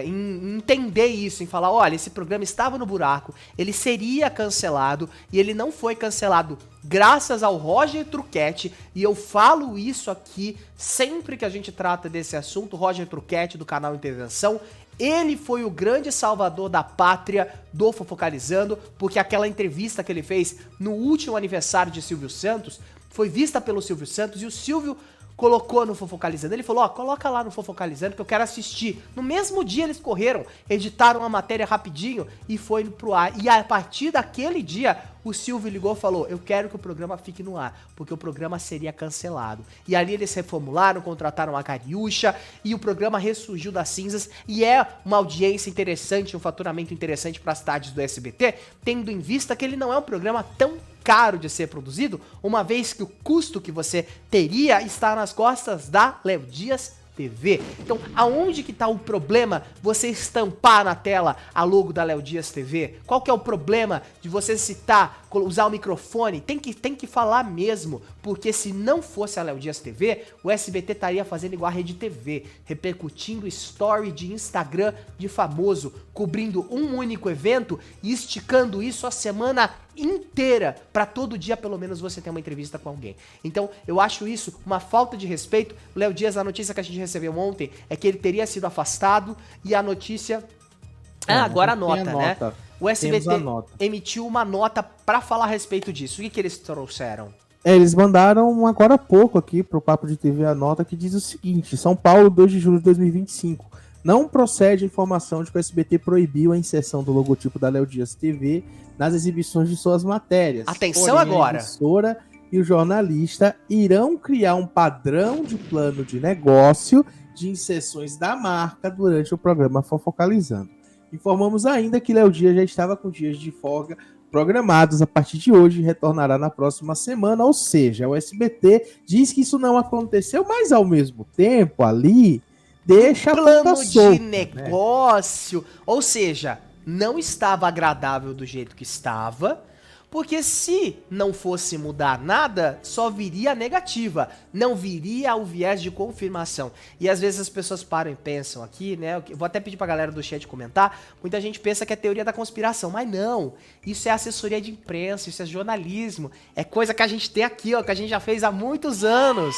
em entender isso, em falar, olha, esse programa estava no buraco, ele seria cancelado, e ele não foi cancelado graças ao Roger Truquete, e eu falo isso aqui sempre que a gente trata desse assunto. Roger Truquete, do canal Intervenção, ele foi o grande salvador da pátria do Fofocalizando, porque aquela entrevista que ele fez no último aniversário de Silvio Santos foi vista pelo Silvio Santos, e o Silvio colocou no Fofocalizando. Ele falou, coloca lá no Fofocalizando que eu quero assistir. No mesmo dia eles correram, editaram a matéria rapidinho e foi pro ar. E a partir daquele dia, o Silvio ligou e falou, eu quero que o programa fique no ar, porque o programa seria cancelado. E ali eles reformularam, contrataram a Cariúcha, e o programa ressurgiu das cinzas, e é uma audiência interessante, um faturamento interessante para as tardes do SBT, tendo em vista que ele não é um programa tão caro de ser produzido, uma vez que o custo que você teria está nas costas da Léo Dias TV. Então, aonde que tá o problema você estampar na tela a logo da Léo Dias TV? Qual que é o problema de você citar usar o microfone, tem que falar mesmo, porque se não fosse a Léo Dias TV, o SBT estaria fazendo igual a Rede TV, repercutindo story de Instagram de famoso, cobrindo um único evento e esticando isso a semana inteira, pra todo dia pelo menos você ter uma entrevista com alguém. Então, eu acho isso uma falta de respeito. O Léo Dias, a notícia que a gente recebeu ontem é que ele teria sido afastado e a notícia... agora a nota, né? O SBT emitiu uma nota pra falar a respeito disso. O que eles trouxeram? Eles mandaram agora há pouco aqui pro Papo de TV a nota que diz o seguinte: São Paulo, 2 de julho de 2025. Não procede a informação de que o SBT proibiu a inserção do logotipo da Léo Dias TV nas exibições de suas matérias. Atenção. Porém, agora. A emissora e o jornalista irão criar um padrão de plano de negócio de inserções da marca durante o programa Fofocalizando. Informamos ainda que Léo Dias já estava com dias de folga programados a partir de hoje e retornará na próxima semana, ou seja, o SBT diz que isso não aconteceu, mas ao mesmo tempo ali deixa a plano ponta solta, de negócio, ou seja, não estava agradável do jeito que estava, porque se não fosse mudar nada, só viria a negativa, não viria o viés de confirmação. E às vezes as pessoas param e pensam aqui, né? Eu vou até pedir pra galera do chat comentar. Muita gente pensa que é teoria da conspiração, mas não. Isso é assessoria de imprensa, isso é jornalismo. É coisa que a gente tem aqui, ó, que a gente já fez há muitos anos.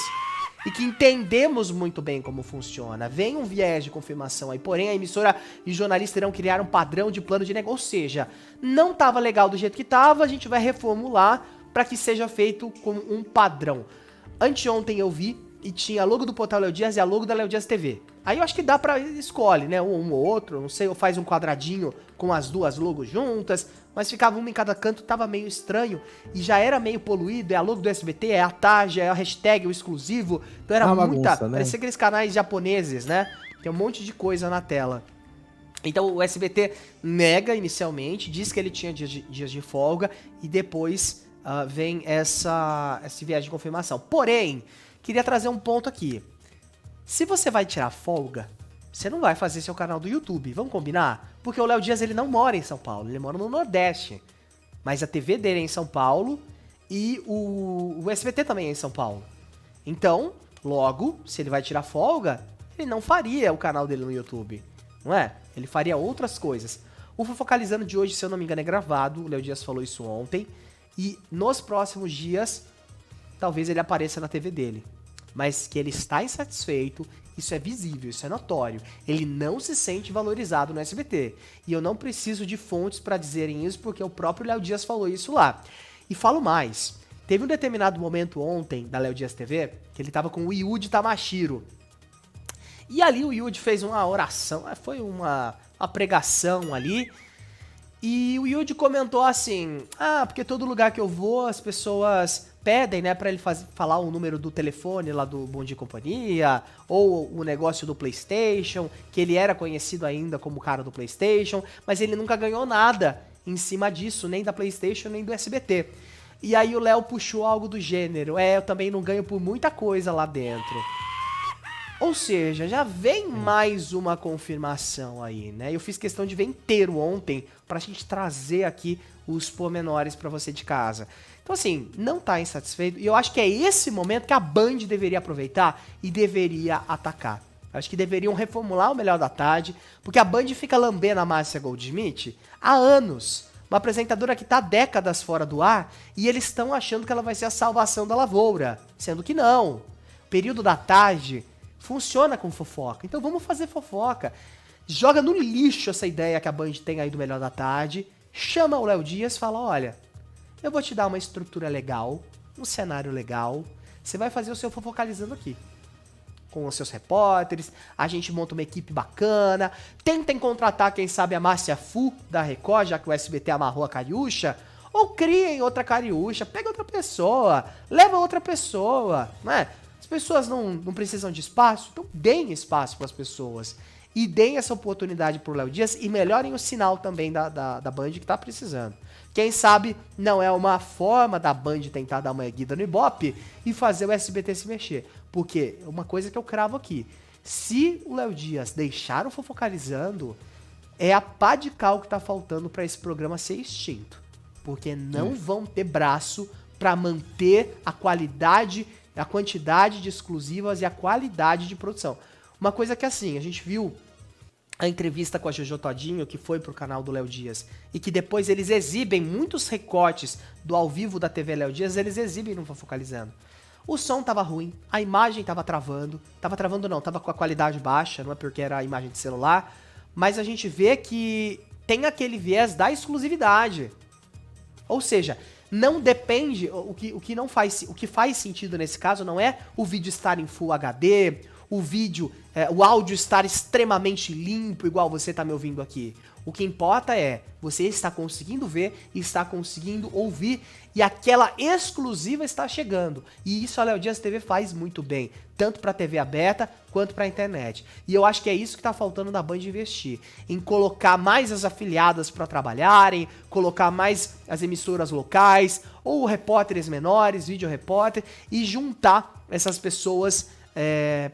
E que entendemos muito bem como funciona. Vem um viés de confirmação aí, porém a emissora e jornalista irão criar um padrão de plano de negócio, ou seja, não estava legal do jeito que estava, a gente vai reformular para que seja feito como um padrão. Anteontem eu vi e tinha a logo do Portal Léo Dias e a logo da Léo Dias TV. Aí eu acho que dá pra escolhe, né, um ou outro, não sei, ou faz um quadradinho com as duas logos juntas, mas ficava uma em cada canto, tava meio estranho e já era meio poluído, é a logo do SBT, é a tarja, é a hashtag, o exclusivo, então era muita, bagunça, né? Parecia aqueles canais japoneses, né, tem um monte de coisa na tela. Então o SBT nega inicialmente, diz que ele tinha dias de folga e depois vem esse viés de confirmação. Porém, queria trazer um ponto aqui. Se você vai tirar folga, você não vai fazer seu canal do YouTube, vamos combinar? Porque o Léo Dias, ele não mora em São Paulo, ele mora no Nordeste. Mas a TV dele é em São Paulo e o SBT também é em São Paulo. Então, logo, se ele vai tirar folga, ele não faria o canal dele no YouTube, não é? Ele faria outras coisas. O Fofocalizando de hoje, se eu não me engano, é gravado, o Léo Dias falou isso ontem, e nos próximos dias, talvez ele apareça na TV dele. Mas que ele está insatisfeito, isso é visível, isso é notório. Ele não se sente valorizado no SBT. E eu não preciso de fontes para dizerem isso, porque o próprio Léo Dias falou isso lá. E falo mais. Teve um determinado momento ontem, da Léo Dias TV, que ele tava com o Yuji Tamashiro. E ali o Yuji fez uma oração, foi uma pregação ali. E o Yuji comentou assim, porque todo lugar que eu vou, as pessoas pedem, né, pra ele falar o número do telefone lá do Bom Dia e Companhia, ou o negócio do PlayStation, que ele era conhecido ainda como o cara do PlayStation, mas ele nunca ganhou nada em cima disso, nem da PlayStation, nem do SBT. E aí o Léo puxou algo do gênero, eu também não ganho por muita coisa lá dentro. Ou seja, já vem mais uma confirmação aí, né? Eu fiz questão de ver inteiro ontem pra gente trazer aqui os pormenores pra você de casa. Então assim, não tá insatisfeito e eu acho que é esse momento que a Band deveria aproveitar e deveria atacar. Eu acho que deveriam reformular o Melhor da Tarde, porque a Band fica lambendo a Márcia Goldschmidt há anos. Uma apresentadora que tá há décadas fora do ar e eles estão achando que ela vai ser a salvação da lavoura, sendo que não. Período da tarde funciona com fofoca. Então vamos fazer fofoca. Joga no lixo essa ideia que a Band tem aí do Melhor da Tarde. Chama o Léo Dias e fala, olha, eu vou te dar uma estrutura legal, um cenário legal. Você vai fazer o seu Fofocalizando aqui. Com os seus repórteres, a gente monta uma equipe bacana. Tentem contratar, quem sabe, a Márcia Fu da Record, já que o SBT amarrou a Cariúcha. Ou criem outra Cariúcha, pega outra pessoa, leva outra pessoa, né? As pessoas não precisam de espaço, então deem espaço para as pessoas. E deem essa oportunidade pro Léo Dias e melhorem o sinal também da Band que tá precisando. Quem sabe não é uma forma da Band tentar dar uma erguida no Ibope e fazer o SBT se mexer. Porque uma coisa que eu cravo aqui, se o Léo Dias deixar o Fofocalizando, é a pá de cal que tá faltando para esse programa ser extinto. porque não vão ter braço para manter a qualidade, a quantidade de exclusivas e a qualidade de produção. Uma coisa que assim, a gente viu a entrevista com a Jojo Todinho, que foi pro canal do Léo Dias, e que depois eles exibem muitos recortes do ao vivo da TV Léo Dias, eles exibem no Fofocalizando. O som tava ruim, a imagem tava travando não, tava com a qualidade baixa, não é porque era a imagem de celular, mas a gente vê que tem aquele viés da exclusividade. Ou seja, não depende, o que faz sentido nesse caso não é o vídeo estar em Full HD, o áudio estar extremamente limpo, igual você tá me ouvindo aqui. O que importa é, você está conseguindo ver, está conseguindo ouvir, e aquela exclusiva está chegando. E isso a Léo Dias TV faz muito bem, tanto para TV aberta, quanto para internet. E eu acho que é isso que tá faltando da Band investir, em colocar mais as afiliadas para trabalharem, colocar mais as emissoras locais, ou repórteres menores, vídeo repórter, e juntar essas pessoas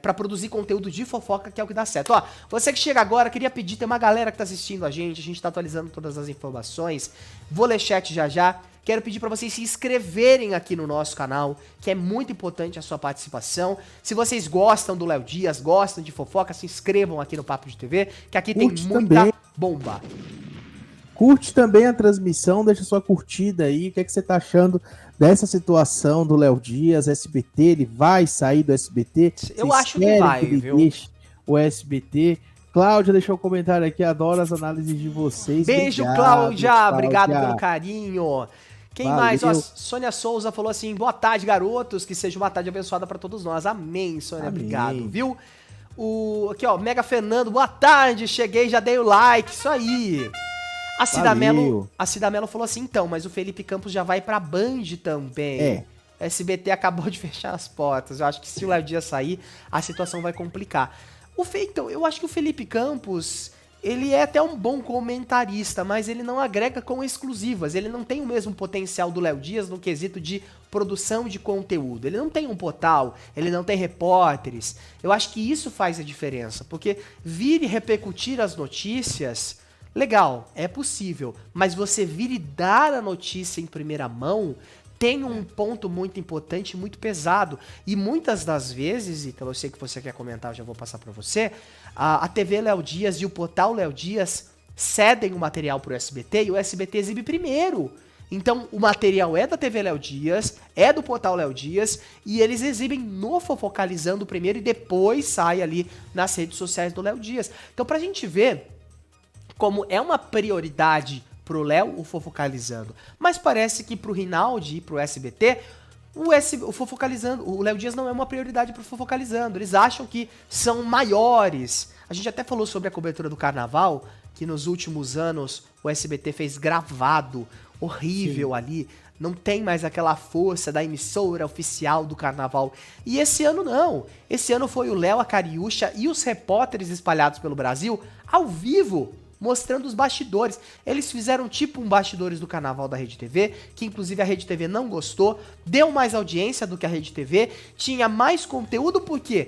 pra produzir conteúdo de fofoca, que é o que dá certo. Ó, você que chega agora, queria pedir, tem uma galera que tá assistindo a gente tá atualizando todas as informações, vou ler chat já, quero pedir pra vocês se inscreverem aqui no nosso canal, que é muito importante a sua participação. Se vocês gostam do Léo Dias, gostam de fofoca, se inscrevam aqui no Papo de TV, que aqui Curte tem muita também. bomba. Curte também a transmissão, deixa sua curtida aí. O que é que você tá achando dessa situação do Léo Dias, SBT? Ele vai sair do SBT? Eu Vocês acho que querem vai, ele viu? deixe o SBT? Cláudia deixou um comentário aqui, adoro as análises de vocês. Beijo, Obrigado, Cláudia. Obrigado Cláudia. pelo carinho. Quem Valeu. mais? Ó, Sônia Souza falou assim, boa tarde, garotos, que seja uma tarde abençoada pra todos nós. Amém, Sônia, Amém. obrigado, viu? Aqui, ó, Mega Fernando, boa tarde, cheguei, já dei o like, isso aí. A Cida Mello falou assim, então, mas o Felipe Campos já vai pra Band também. SBT acabou de fechar as portas. Eu acho que se o Léo Dias sair, a situação vai complicar. Então, eu acho que o Felipe Campos, ele é até um bom comentarista, mas ele não agrega com exclusivas. Ele não tem o mesmo potencial do Léo Dias no quesito de produção de conteúdo. Ele não tem um portal, ele não tem repórteres. Eu acho que isso faz a diferença, porque vir e repercutir as notícias, legal, é possível, mas você vir e dar a notícia em primeira mão tem um ponto muito importante, muito pesado. E muitas das vezes, então eu sei que você quer comentar, eu já vou passar para você, a TV Léo Dias e o portal Léo Dias cedem o material pro SBT e o SBT exibe primeiro. Então o material é da TV Léo Dias, é do portal Léo Dias, e eles exibem no Fofocalizando primeiro e depois sai ali nas redes sociais do Léo Dias. Então pra gente ver como é uma prioridade pro Léo o Fofocalizando, mas parece que pro Rinaldi e pro SBT, o Fofocalizando, o Léo Dias não é uma prioridade pro Fofocalizando, eles acham que são maiores. A gente até falou sobre a cobertura do Carnaval, que nos últimos anos o SBT fez gravado, horrível ali, não tem mais aquela força da emissora oficial do Carnaval. E esse ano não, esse ano foi o Léo, a Cariúcha e os repórteres espalhados pelo Brasil, ao vivo, mostrando os bastidores. Eles fizeram tipo um bastidores do Carnaval da Rede TV, que inclusive a Rede TV não gostou, deu mais audiência do que a Rede TV, tinha mais conteúdo porque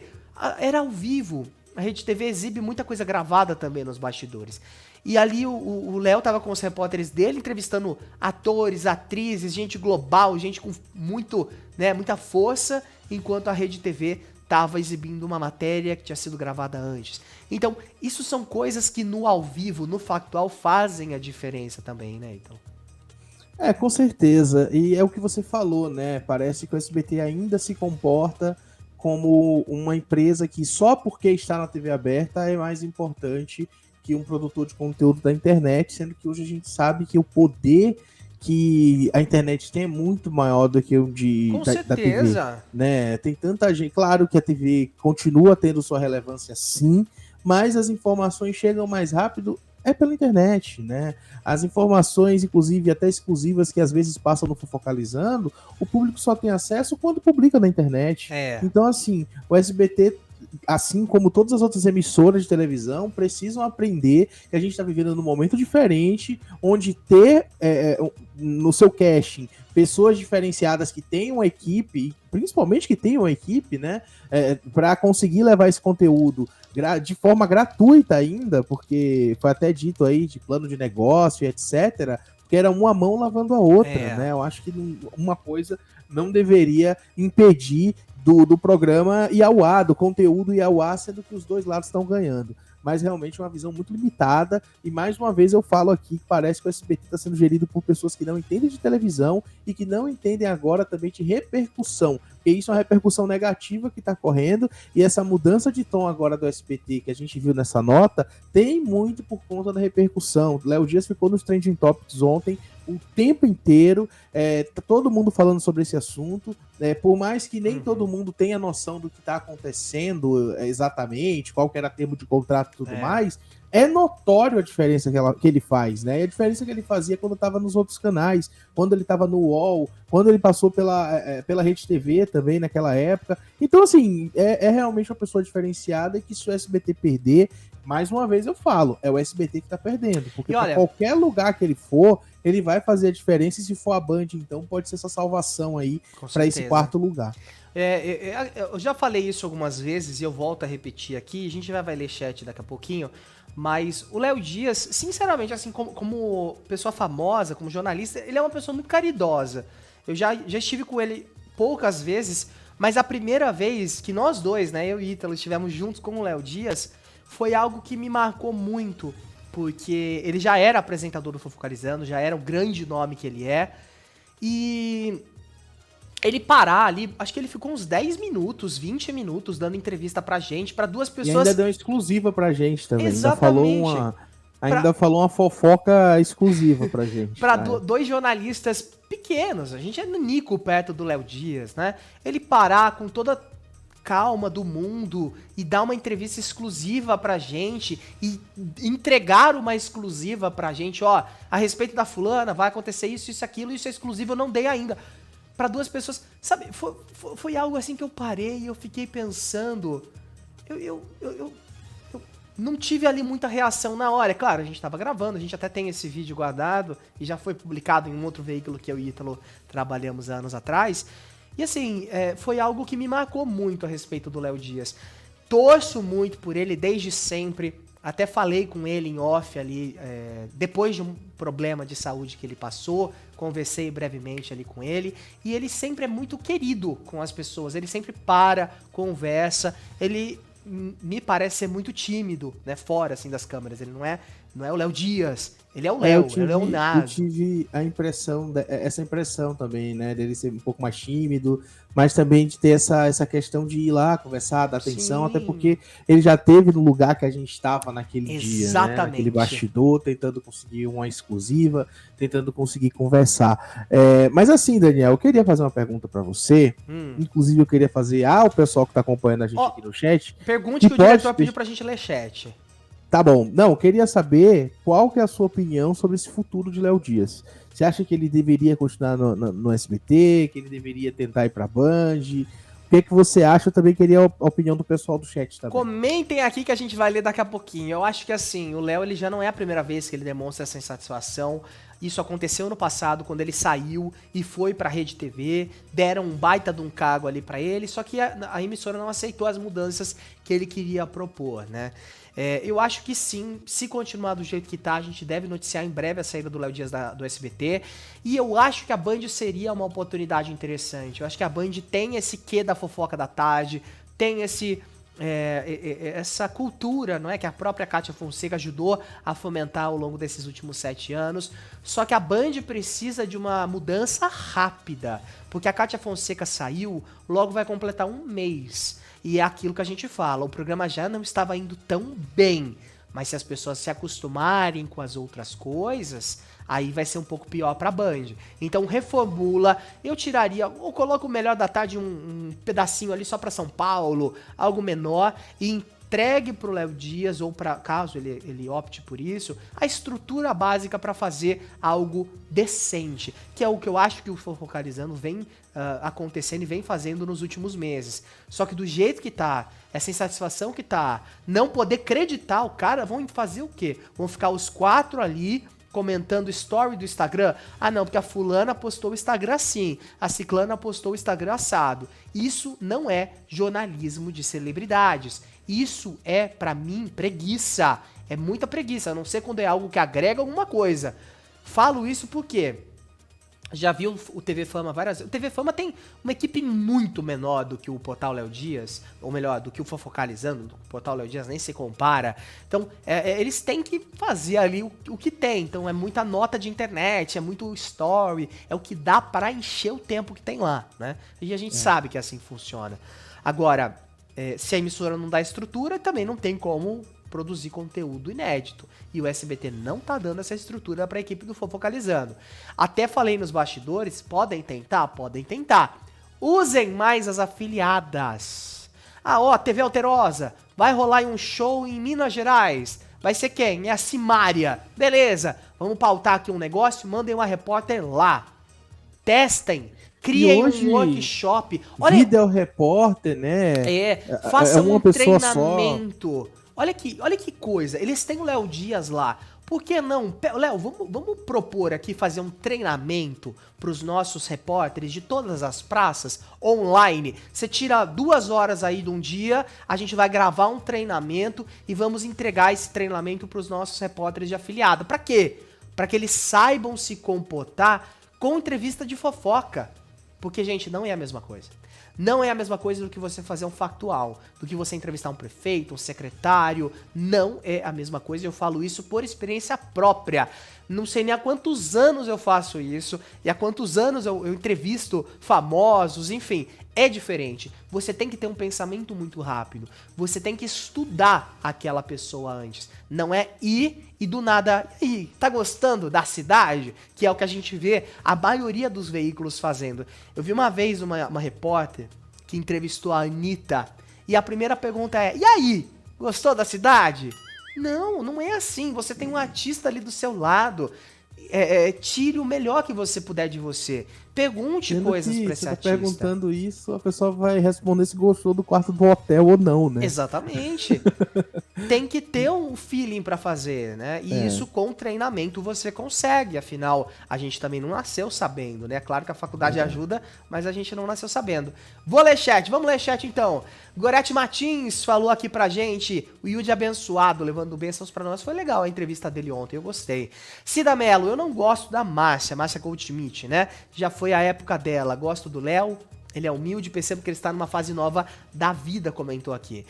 era ao vivo. A Rede TV exibe muita coisa gravada também nos bastidores. E ali o Léo tava com os repórteres dele, entrevistando atores, atrizes, gente global, gente com muita força, enquanto a Rede TV tava exibindo uma matéria que tinha sido gravada antes. Então, isso são coisas que no ao vivo, no factual, fazem a diferença também, né, então? Com certeza. E é o que você falou, né? Parece que o SBT ainda se comporta como uma empresa que só porque está na TV aberta é mais importante que um produtor de conteúdo da internet, sendo que hoje a gente sabe que o poder que a internet tem é muito maior do que o da TV, né? Tem tanta gente, claro que a TV continua tendo sua relevância sim, mas as informações chegam mais rápido pela internet, né? As informações, inclusive até exclusivas que às vezes passam no Fofocalizando, o público só tem acesso quando publica na internet. Então assim, o SBT, assim como todas as outras emissoras de televisão, precisam aprender que a gente está vivendo num momento diferente, onde ter no seu casting pessoas diferenciadas que tenham uma equipe, principalmente que tenham uma equipe, né, para conseguir levar esse conteúdo de forma gratuita ainda, porque foi até dito aí de plano de negócio, etc., porque era uma mão lavando a outra, É. né? Eu acho que uma coisa não deveria impedir do programa ir ao ar, do conteúdo ir ao ar, sendo que os dois lados estão ganhando. Mas realmente é uma visão muito limitada, e mais uma vez eu falo aqui que parece que o SBT está sendo gerido por pessoas que não entendem de televisão e que não entendem agora também de repercussão, porque isso é uma repercussão negativa que está correndo, e essa mudança de tom agora do SBT que a gente viu nessa nota, tem muito por conta da repercussão. Léo Dias ficou nos Trending Topics ontem, o tempo inteiro, tá todo mundo falando sobre esse assunto, por mais que nem todo mundo tenha noção do que está acontecendo exatamente, qual que era termo de contrato e tudo mais, é notório a diferença que ele faz, né? E a diferença que ele fazia quando estava nos outros canais, quando ele estava no UOL, quando ele passou pela Rede TV também naquela época. Então, assim, é realmente uma pessoa diferenciada, e que se o SBT perder, mais uma vez eu falo, é o SBT que tá perdendo, porque olha, qualquer lugar que ele for, ele vai fazer a diferença, e se for a Band, então pode ser essa salvação aí para esse quarto lugar. Eu já falei isso algumas vezes e eu volto a repetir aqui, a gente vai ler chat daqui a pouquinho, mas o Léo Dias, sinceramente, assim, como pessoa famosa, como jornalista, ele é uma pessoa muito caridosa. Eu já estive com ele poucas vezes, mas a primeira vez que nós dois, né, eu e Ítalo, estivemos juntos com o Léo Dias, foi algo que me marcou muito, porque ele já era apresentador do Fofocalizando, já era o grande nome que ele é, e ele parar ali, acho que ele ficou uns 10 minutos, 20 minutos dando entrevista pra gente, pra duas pessoas... E ainda deu uma exclusiva pra gente também. Exatamente. Ainda falou uma fofoca exclusiva pra gente. Pra dois jornalistas pequenos, a gente é nico perto do Léo Dias, né? Ele parar com toda calma do mundo e dar uma entrevista exclusiva pra gente e entregar uma exclusiva pra gente, ó, a respeito da fulana, vai acontecer isso, isso, aquilo, isso é exclusivo, eu não dei ainda. Pra duas pessoas, sabe, foi algo assim que eu parei e eu fiquei pensando, eu não tive ali muita reação na hora. É claro, a gente tava gravando, a gente até tem esse vídeo guardado e já foi publicado em um outro veículo que eu e Ítalo trabalhamos anos atrás. E assim, foi algo que me marcou muito a respeito do Léo Dias. Torço muito por ele desde sempre. Até falei com ele em off ali, depois de um problema de saúde que ele passou, conversei brevemente ali com ele, e ele sempre é muito querido com as pessoas, ele sempre conversa, ele me parece ser muito tímido, né, fora assim das câmeras, ele não é o Léo Dias, ele é o Léo, ele é o Leonardo. Eu tive essa impressão também, né, dele ser um pouco mais tímido, mas também de ter essa questão de ir lá conversar, dar atenção, Sim. até porque ele já teve no lugar que a gente estava naquele dia, né, naquele Exatamente. bastidor, tentando conseguir uma exclusiva, tentando conseguir conversar. Mas assim, Daniel, eu queria fazer uma pergunta para você, inclusive eu queria fazer ao pessoal que está acompanhando a gente aqui no chat. Pergunte que o diretor pediu pra gente ler chat. Tá bom. Não, eu queria saber qual que é a sua opinião sobre esse futuro de Léo Dias. Você acha que ele deveria continuar no SBT, que ele deveria tentar ir pra Band? O que você acha? Eu também queria a opinião do pessoal do chat também. Comentem aqui que a gente vai ler daqui a pouquinho. Eu acho que assim, o Léo ele já não é a primeira vez que ele demonstra essa insatisfação. Isso aconteceu no passado, quando ele saiu e foi pra Rede TV, deram um baita de um cargo ali pra ele, só que a emissora não aceitou as mudanças que ele queria propor, né? Eu acho que sim, se continuar do jeito que tá, a gente deve noticiar em breve a saída do Léo Dias do SBT, e eu acho que a Band seria uma oportunidade interessante. Eu acho que a Band tem esse quê da fofoca da tarde, tem essa cultura, não é, que a própria Kátia Fonseca ajudou a fomentar ao longo desses últimos 7 anos, só que a Band precisa de uma mudança rápida, porque a Kátia Fonseca saiu, logo vai completar 1 mês, e é aquilo que a gente fala, o programa já não estava indo tão bem, mas se as pessoas se acostumarem com as outras coisas, aí vai ser um pouco pior pra Band. Então reformula, eu tiraria, ou coloco o Melhor da Tarde um pedacinho ali só pra São Paulo, algo menor, e entregue pro Léo Dias, ou para caso ele opte por isso, a estrutura básica pra fazer algo decente, que é o que eu acho que o Fofocalizando vem acontecendo e vem fazendo nos últimos meses. Só que do jeito que tá, essa insatisfação que tá, não poder acreditar o cara, vão fazer o quê? Vão ficar os 4 ali comentando story do Instagram. Ah não, porque a fulana postou o Instagram assim, a ciclana postou o Instagram assado. Isso não é jornalismo de celebridades. Isso pra mim, preguiça. É muita preguiça, a não ser quando é algo que agrega alguma coisa. Falo isso porque já vi o TV Fama várias vezes. O TV Fama tem uma equipe muito menor do que o Portal Léo Dias, ou melhor, do que o Fofocalizando, o Portal Léo Dias nem se compara. Então, eles têm que fazer ali o que tem. Então, é muita nota de internet, é muito story, é o que dá para encher o tempo que tem lá, né? E a gente sabe que assim funciona. Agora, se a emissora não dá estrutura, também não tem como produzir conteúdo inédito. E o SBT não tá dando essa estrutura para a equipe do Fofocalizando. Até falei nos bastidores, podem tentar? Podem tentar. Usem mais as afiliadas. TV Alterosa, vai rolar um show em Minas Gerais. Vai ser quem? É a Simária. Beleza, vamos pautar aqui um negócio, mandem uma repórter lá. Testem. Criem um workshop. Olha, vídeo repórter, né? Façam uma um pessoa treinamento. Só. Olha que coisa. Eles têm o Léo Dias lá. Por que não? Léo, vamos propor aqui fazer um treinamento para os nossos repórteres de todas as praças online. Você tira 2 horas aí de um dia, a gente vai gravar um treinamento e vamos entregar esse treinamento para os nossos repórteres de afiliado. Para quê? Para que eles saibam se comportar com entrevista de fofoca. Porque, gente, não é a mesma coisa. Não é a mesma coisa do que você fazer um factual, do que você entrevistar um prefeito, um secretário. Não é a mesma coisa, eu falo isso por experiência própria. Não sei nem há quantos anos eu faço isso, e há quantos anos eu entrevisto famosos, enfim. É diferente. Você tem que ter um pensamento muito rápido. Você tem que estudar aquela pessoa antes. Não é ir e do nada... E tá gostando da cidade? Que é o que a gente vê a maioria dos veículos fazendo. Eu vi uma vez uma repórter que entrevistou a Anitta. E a primeira pergunta é: e aí? Gostou da cidade? Não é assim. Você tem um artista ali do seu lado. Tire o melhor que você puder de você. Pergunte coisas pra esse você artista. Perguntando isso, a pessoa vai responder se gostou do quarto do hotel ou não, né? Exatamente. Tem que ter um feeling pra fazer, né? E isso com treinamento você consegue. Afinal, a gente também não nasceu sabendo, né? Claro que a faculdade ajuda, mas a gente não nasceu sabendo. Vou ler chat, vamos ler chat então. Gorete Martins falou aqui pra gente, o Yudi abençoado, levando bênçãos pra nós. Foi legal a entrevista dele ontem, eu gostei. Cida Mello, eu não gosto da Márcia Goldschmidt, né? Já foi a época dela. Gosto do Léo, ele é humilde, percebo que ele está numa fase nova da vida, comentou aqui.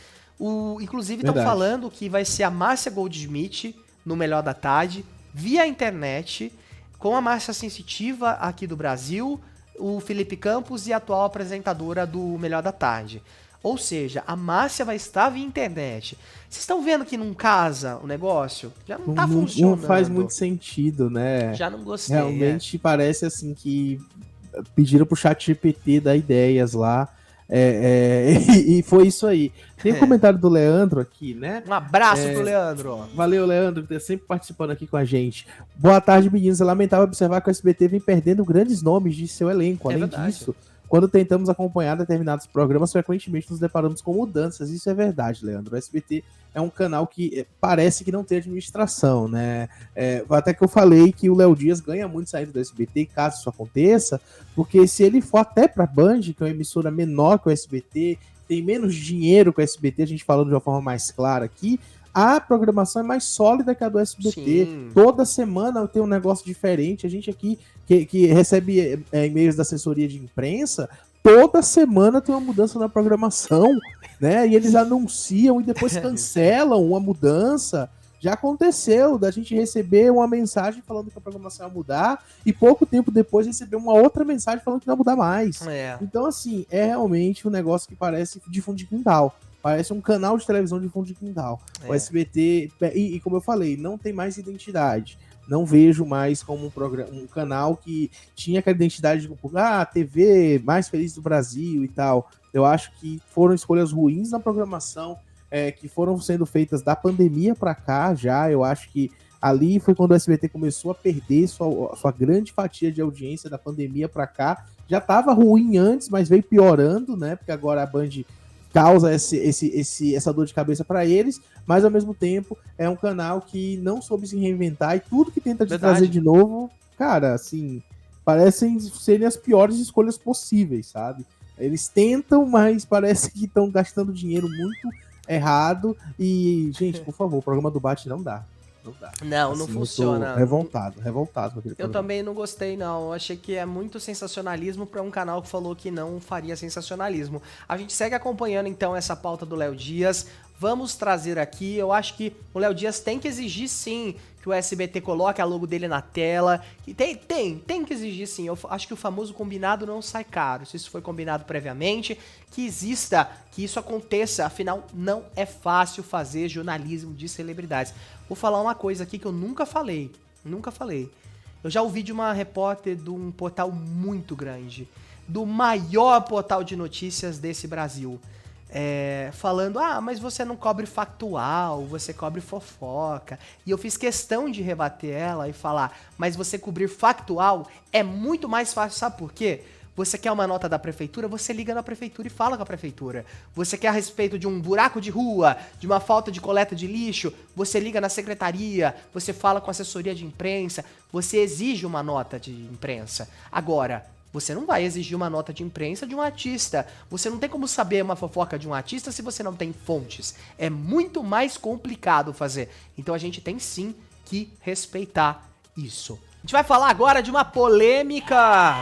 Inclusive estão falando que vai ser a Márcia Goldschmidt no Melhor da Tarde, via internet, com a Márcia Sensitiva aqui do Brasil, o Felipe Campos e a atual apresentadora do Melhor da Tarde. Ou seja, a Márcia vai estar via internet. Vocês estão vendo que não casa o negócio? Já não tá funcionando. Não faz muito sentido, né? Já não gostei. Realmente parece assim que pediram pro ChatGPT dar ideias lá. E foi isso aí. Tem um comentário do Leandro aqui, né? Um abraço pro Leandro. Valeu, Leandro, que tá sempre participando aqui com a gente. Boa tarde, meninos. É lamentável observar que o SBT vem perdendo grandes nomes de seu elenco. Além disso, quando tentamos acompanhar determinados programas, frequentemente nos deparamos com mudanças. Isso é verdade, Leandro. O SBT é um canal que parece que não tem administração, né? Até que eu falei que o Léo Dias ganha muito saindo do SBT, caso isso aconteça, porque se ele for até pra Band, que é uma emissora menor que o SBT, tem menos dinheiro que o SBT, a gente falando de uma forma mais clara aqui, a programação é mais sólida que a do SBT. Sim. Toda semana tem um negócio diferente. A gente aqui que recebe e-mails da assessoria de imprensa, toda semana tem uma mudança na programação, né? E eles anunciam e depois cancelam uma mudança. Já aconteceu da gente receber uma mensagem falando que a programação ia mudar e pouco tempo depois receber uma outra mensagem falando que não ia mudar mais. Então, assim, é realmente um negócio que parece de fundo de quintal. Parece um canal de televisão de fundo de quintal. O SBT, e como eu falei, não tem mais identidade. Não vejo mais como um canal que tinha aquela identidade de TV mais feliz do Brasil e tal. Eu acho que foram escolhas ruins na programação, que foram sendo feitas da pandemia para cá já. Eu acho que ali foi quando o SBT começou a perder sua grande fatia de audiência da pandemia para cá. Já estava ruim antes, mas veio piorando, né? Porque agora a Band causa essa dor de cabeça para eles, mas ao mesmo tempo é um canal que não soube se reinventar e tudo que tenta te trazer de novo, cara, assim, parecem serem as piores escolhas possíveis, sabe? Eles tentam, mas parece que estão gastando dinheiro muito errado e, gente, por favor, o programa do Bate não dá. Não dá. Não Assim, eu tô funciona. revoltado com aquele Eu programa. também não gostei, não. Eu achei que é muito sensacionalismo pra um canal que falou que não faria sensacionalismo. A gente segue acompanhando, então, essa pauta do Léo Dias. Vamos trazer aqui, eu acho que o Léo Dias tem que exigir, sim, que o SBT coloque a logo dele na tela. E tem que exigir, sim. Eu acho que o famoso combinado não sai caro. Se isso foi combinado previamente, que exista, que isso aconteça. Afinal, não é fácil fazer jornalismo de celebridades. Vou falar uma coisa aqui que eu nunca falei. Eu já ouvi de uma repórter de um portal muito grande, do maior portal de notícias desse Brasil, falando, mas você não cobre factual, você cobre fofoca. E eu fiz questão de rebater ela e falar, mas você cobrir factual é muito mais fácil, sabe por quê? Você quer uma nota da prefeitura, você liga na prefeitura e fala com a prefeitura. Você quer a respeito de um buraco de rua, de uma falta de coleta de lixo, você liga na secretaria, você fala com a assessoria de imprensa, você exige uma nota de imprensa. Agora, você não vai exigir uma nota de imprensa de um artista. Você não tem como saber uma fofoca de um artista se você não tem fontes. É muito mais complicado fazer. Então a gente tem sim que respeitar isso. A gente vai falar agora de uma polêmica.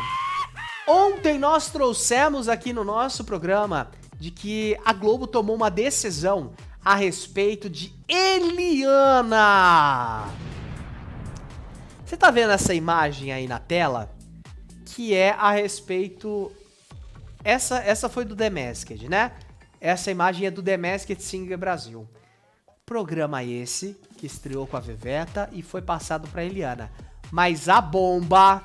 Ontem nós trouxemos aqui no nosso programa de que a Globo tomou uma decisão a respeito de Eliana. Você tá vendo essa imagem aí na tela? Que é a respeito... Essa foi do The Masked, né? Essa imagem é do The Masked Singer Brasil. Programa esse que estreou com a Veveta e foi passado pra Eliana. Mas a bomba...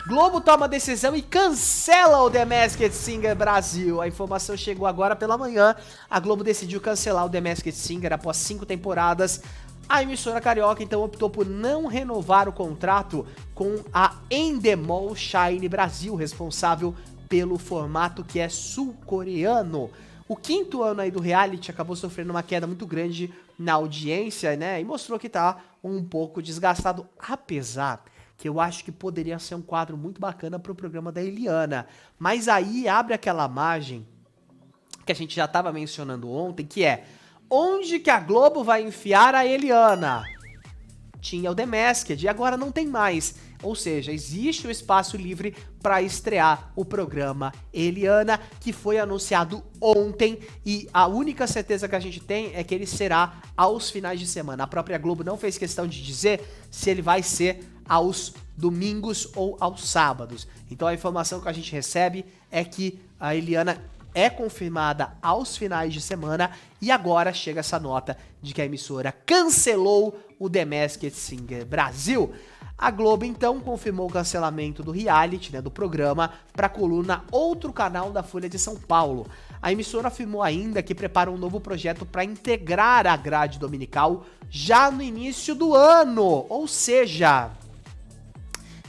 Globo toma decisão e cancela o The Masked Singer Brasil. A informação chegou agora pela manhã. A Globo decidiu cancelar o The Masked Singer após 5 temporadas. A emissora carioca então optou por não renovar o contrato com a Endemol Shine Brasil, responsável pelo formato que é sul-coreano. O 5º ano aí do reality acabou sofrendo uma queda muito grande na audiência, né? E mostrou que tá um pouco desgastado, apesar que eu acho que poderia ser um quadro muito bacana pro programa da Eliana. Mas aí abre aquela margem que a gente já tava mencionando ontem, que é: onde que a Globo vai enfiar a Eliana? Tinha o The Masked e agora não tem mais. Ou seja, existe o espaço livre para estrear o programa Eliana, que foi anunciado ontem, e a única certeza que a gente tem é que ele será aos finais de semana. A própria Globo não fez questão de dizer se ele vai ser aos domingos ou aos sábados. Então a informação que a gente recebe é que a Eliana é confirmada aos finais de semana e agora chega essa nota de que a emissora cancelou o The Masked Singer Brasil. A Globo então confirmou o cancelamento do reality, né, do programa, para a coluna Outro Canal da Folha de São Paulo. A emissora afirmou ainda que prepara um novo projeto para integrar a grade dominical já no início do ano, ou seja,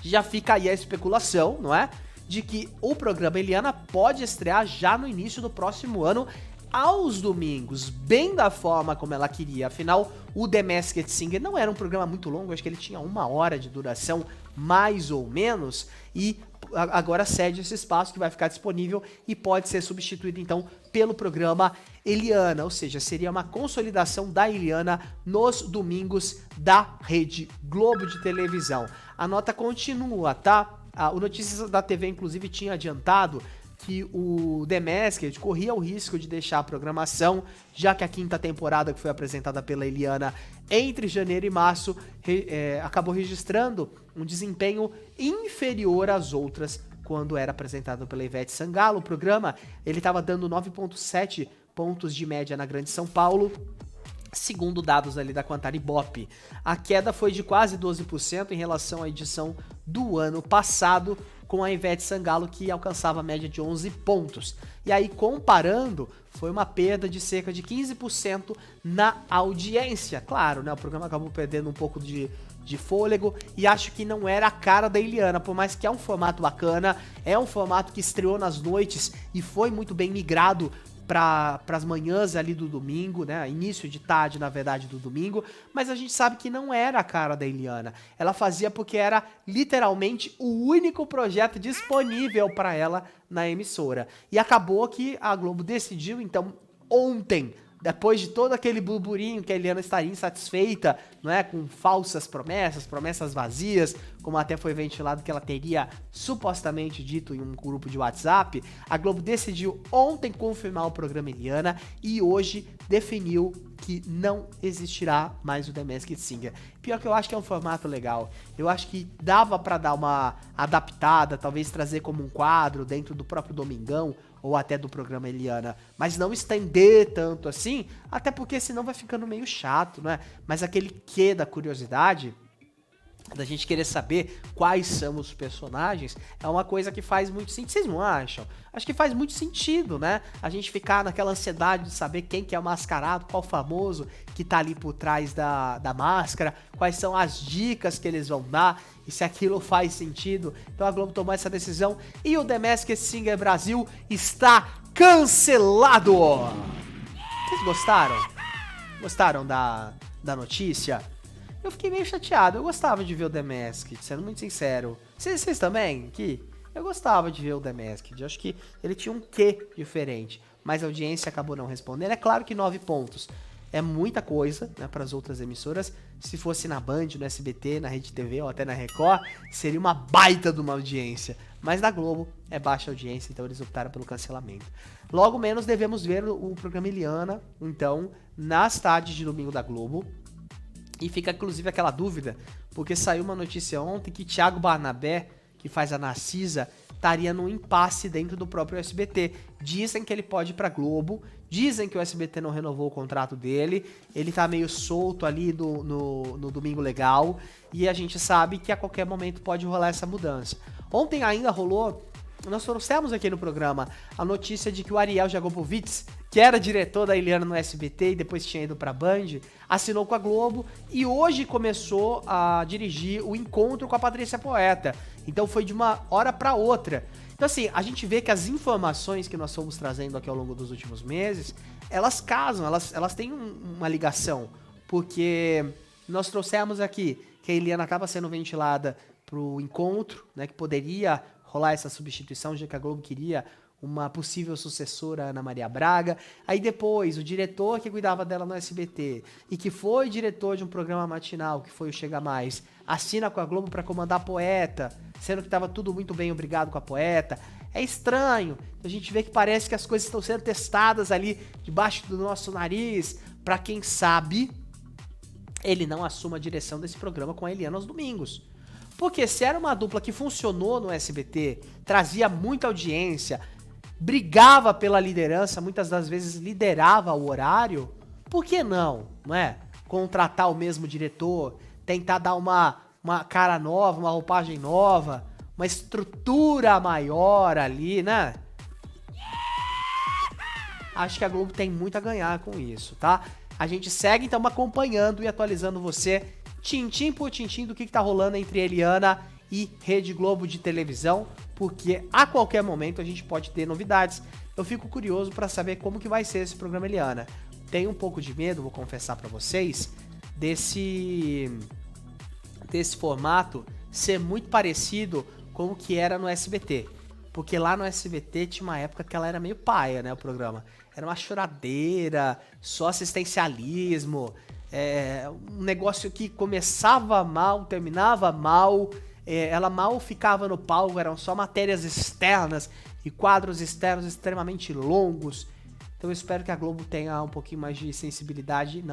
já fica aí a especulação, não é? De que o programa Eliana pode estrear já no início do próximo ano, aos domingos, bem da forma como ela queria. Afinal, o The Masked Singer não era um programa muito longo, acho que ele tinha 1 hora de duração, mais ou menos, e agora cede esse espaço que vai ficar disponível e pode ser substituído então pelo programa Eliana, ou seja, seria uma consolidação da Eliana nos domingos da Rede Globo de televisão. A nota continua, tá? O Notícias da TV, inclusive, tinha adiantado que o The Masked corria o risco de deixar a programação, já que a 5ª temporada, que foi apresentada pela Eliana entre janeiro e março, acabou registrando um desempenho inferior às outras quando era apresentado pela Ivete Sangalo. O programa ele estava dando 9,7 pontos de média na Grande São Paulo, segundo dados ali da Quantar Ibope. A queda foi de quase 12% em relação à edição do ano passado, com a Ivete Sangalo, que alcançava a média de 11 pontos. E aí, comparando, foi uma perda de cerca de 15% na audiência. Claro, né, o programa acabou perdendo um pouco de fôlego, e acho que não era a cara da Eliana, por mais que é um formato bacana, é um formato que estreou nas noites e foi muito bem migrado para as manhãs ali do domingo, né? Início de tarde, na verdade, do domingo, mas a gente sabe que não era a cara da Eliana. Ela fazia porque era literalmente o único projeto disponível para ela na emissora. E acabou que a Globo decidiu, então, ontem, depois de todo aquele burburinho que a Eliana estaria insatisfeita, não é, com falsas promessas vazias, como até foi ventilado que ela teria supostamente dito em um grupo de WhatsApp, a Globo decidiu ontem confirmar o programa Eliana e hoje definiu que não existirá mais o The Masked Singer. Pior que eu acho que é um formato legal. Eu acho que dava pra dar uma adaptada, talvez trazer como um quadro dentro do próprio Domingão, ou até do programa Eliana, mas não estender tanto assim, até porque senão vai ficando meio chato, né? Mas aquele quê da curiosidade, da gente querer saber quais são os personagens, é uma coisa que faz muito sentido. Vocês não acham? Acho que faz muito sentido, né? A gente ficar naquela ansiedade de saber quem que é o mascarado, qual famoso que tá ali por trás da máscara, quais são as dicas que eles vão dar, e se aquilo faz sentido. Então a Globo tomou essa decisão e o The Masked Singer Brasil está cancelado! Vocês gostaram? Gostaram da notícia? Eu fiquei meio chateado, eu gostava de ver o The Masked, sendo muito sincero. Vocês também, aqui? Eu gostava de ver o The Masked, eu acho que ele tinha um quê diferente, mas a audiência acabou não respondendo. É claro que 9 pontos é muita coisa, né, para as outras emissoras. Se fosse na Band, no SBT, na Rede TV ou até na Record, seria uma baita de uma audiência. Mas na Globo é baixa audiência, então eles optaram pelo cancelamento. Logo menos devemos ver o programa Eliana, então, nas tardes de domingo da Globo. E fica inclusive aquela dúvida, porque saiu uma notícia ontem que Thiago Barnabé, que faz a Narcisa, estaria num impasse dentro do próprio SBT. Dizem que ele pode ir pra Globo, dizem que o SBT não renovou o contrato dele, ele tá meio solto ali no Domingo Legal, e a gente sabe que a qualquer momento pode rolar essa mudança. Ontem ainda rolou, nós trouxemos aqui no programa a notícia de que o Ariel Jacobowitz, que era diretor da Eliana no SBT e depois tinha ido pra Band, assinou com a Globo e hoje começou a dirigir o Encontro com a Patrícia Poeta. Então foi de uma hora pra outra. Então assim, a gente vê que as informações que nós fomos trazendo aqui ao longo dos últimos meses, elas casam, elas têm uma ligação. Porque nós trouxemos aqui que a Eliana acaba sendo ventilada pro Encontro, né, que poderia rolar essa substituição, já que a Globo queria uma possível sucessora, Ana Maria Braga. Aí depois, o diretor que cuidava dela no SBT e que foi diretor de um programa matinal, que foi o Chega Mais, assina com a Globo para comandar a Poeta, sendo que estava tudo muito bem, obrigado com a Poeta. É estranho. A gente vê que parece que as coisas estão sendo testadas ali debaixo do nosso nariz, para quem sabe ele não assuma a direção desse programa com a Eliana aos domingos. Porque se era uma dupla que funcionou no SBT, trazia muita audiência, brigava pela liderança, muitas das vezes liderava o horário, por que não é? Contratar o mesmo diretor, tentar dar uma cara nova, uma roupagem nova, uma estrutura maior ali, né? Acho que a Globo tem muito a ganhar com isso, tá? A gente segue então acompanhando e atualizando você, tintim por tintim, do que tá rolando entre Eliana e Rede Globo de televisão, porque a qualquer momento a gente pode ter novidades. Eu fico curioso para saber como que vai ser esse programa Eliana. Tenho um pouco de medo, vou confessar para vocês, desse formato ser muito parecido com o que era no SBT. Porque lá no SBT tinha uma época que ela era meio paia, né, o programa. Era uma choradeira, só assistencialismo, um negócio que começava mal, terminava mal, ela mal ficava no palco, eram só matérias externas e quadros externos extremamente longos. Então eu espero que a Globo tenha um pouquinho mais de sensibilidade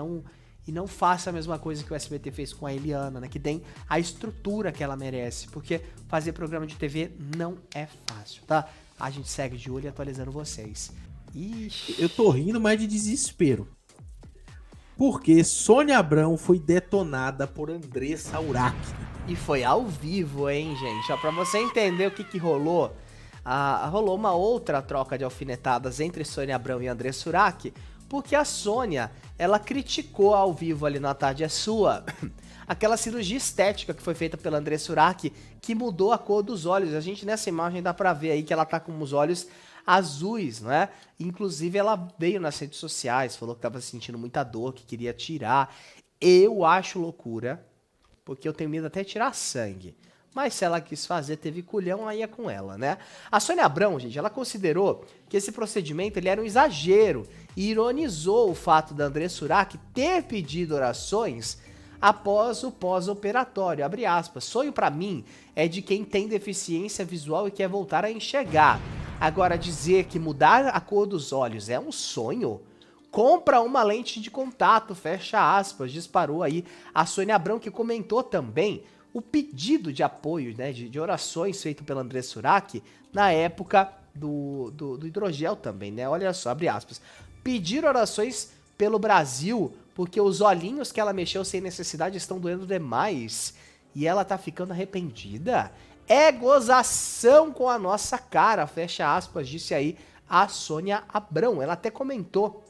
e não faça a mesma coisa que o SBT fez com a Eliana, né? Que tem a estrutura que ela merece, porque fazer programa de TV não é fácil, tá? A gente segue de olho e atualizando vocês. Ixi. Eu tô rindo, mas de desespero. Porque Sônia Abrão foi detonada por Andressa Urach. E foi ao vivo, hein, gente? Ó, pra você entender o que rolou, rolou uma outra troca de alfinetadas entre Sônia Abrão e Andressa Urach, porque a Sônia, ela criticou ao vivo ali na Tarde é Sua aquela cirurgia estética que foi feita pela Andressa Urach, que mudou a cor dos olhos. A gente nessa imagem dá pra ver aí que ela tá com os olhos azuis, né? Inclusive ela veio nas redes sociais, falou que tava sentindo muita dor, que queria tirar. Eu acho loucura, porque eu tenho medo até de tirar sangue. Mas se ela quis fazer, teve culhão, aí é com ela, né? A Sônia Abrão, gente, ela considerou que esse procedimento ele era um exagero e ironizou o fato da Andressa Urach ter pedido orações após o pós-operatório, abre aspas, sonho pra mim é de quem tem deficiência visual e quer voltar a enxergar. Agora, dizer que mudar a cor dos olhos é um sonho? Compra uma lente de contato, fecha aspas, disparou aí a Sônia Abrão, que comentou também o pedido de apoio, né, de orações feito pela Andressa Urach na época do hidrogel também, né? Olha só, abre aspas. Pedir orações pelo Brasil, porque os olhinhos que ela mexeu sem necessidade estão doendo demais e ela tá ficando arrependida. É gozação com a nossa cara, fecha aspas, disse aí a Sônia Abrão. Ela até comentou,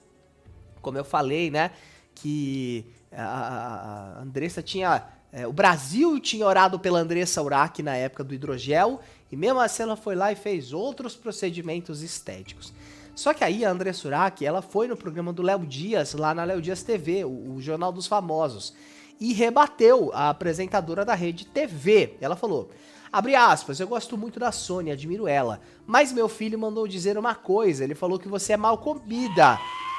como eu falei, né, que a Andressa tinha... o Brasil tinha orado pela Andressa Urach na época do hidrogel, e mesmo assim ela foi lá e fez outros procedimentos estéticos. Só que aí a Andressa Urach, ela foi no programa do Léo Dias, lá na Léo Dias TV, o Jornal dos Famosos, e rebateu a apresentadora da Rede TV. Ela falou, abre aspas, eu gosto muito da Sônia, admiro ela, mas meu filho mandou dizer uma coisa, ele falou que você é mal comida,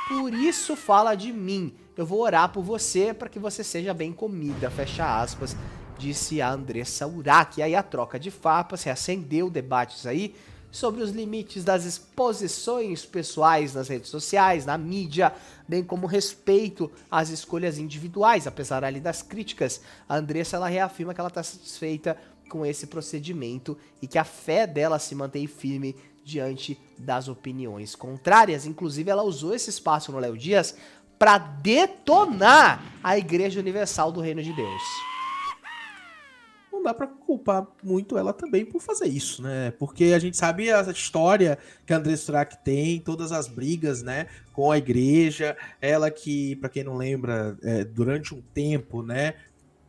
por isso fala de mim. Eu vou orar por você para que você seja bem comida, fecha aspas, disse a Andressa Urach. E aí a troca de farpas reacendeu debates aí sobre os limites das exposições pessoais nas redes sociais, na mídia, bem como respeito às escolhas individuais. Apesar ali das críticas, a Andressa ela reafirma que ela está satisfeita com esse procedimento e que a fé dela se mantém firme diante das opiniões contrárias. Inclusive, ela usou esse espaço no Léo Dias para detonar a Igreja Universal do Reino de Deus. Não dá pra culpar muito ela também por fazer isso, né? Porque a gente sabe a história que a Andressa Urach tem, todas as brigas, né, com a igreja, ela que, pra quem não lembra, durante um tempo, né,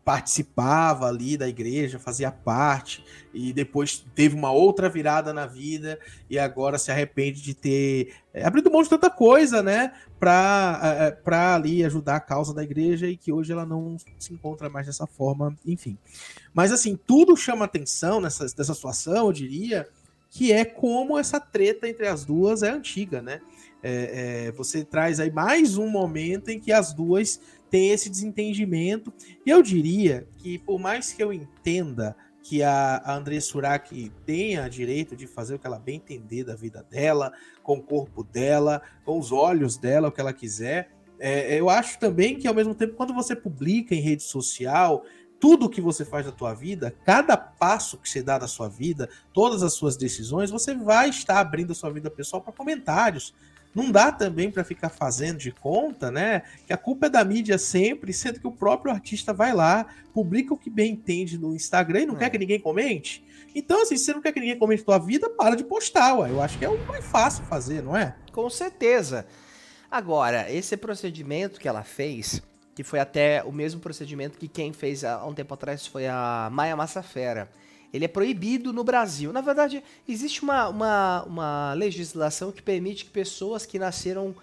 participava ali da igreja, fazia parte, e depois teve uma outra virada na vida, e agora se arrepende de ter abrido mão de tanta coisa, né, pra ali ajudar a causa da igreja, e que hoje ela não se encontra mais dessa forma, enfim. Mas assim, tudo chama atenção dessa situação, eu diria, que é como essa treta entre as duas é antiga, né? Você traz aí mais um momento em que as duas têm esse desentendimento. E eu diria que, por mais que eu entenda que a Andressa Urach tenha direito de fazer o que ela bem entender da vida dela, com o corpo dela, com os olhos dela, o que ela quiser, eu acho também que, ao mesmo tempo, quando você publica em rede social tudo que você faz da tua vida, cada passo que você dá da sua vida, todas as suas decisões, você vai estar abrindo a sua vida pessoal para comentários. Não dá também para ficar fazendo de conta, né, que a culpa é da mídia sempre, sendo que o próprio artista vai lá, publica o que bem entende no Instagram e não quer que ninguém comente. Então, assim, se você não quer que ninguém comente a tua vida, para de postar, ué. Eu acho que é o mais fácil fazer, não é? Com certeza. Agora, esse procedimento que ela fez, que foi até o mesmo procedimento que quem fez há um tempo atrás foi a Maia Massafera, ele é proibido no Brasil. Na verdade, existe uma legislação que permite que pessoas que nasceram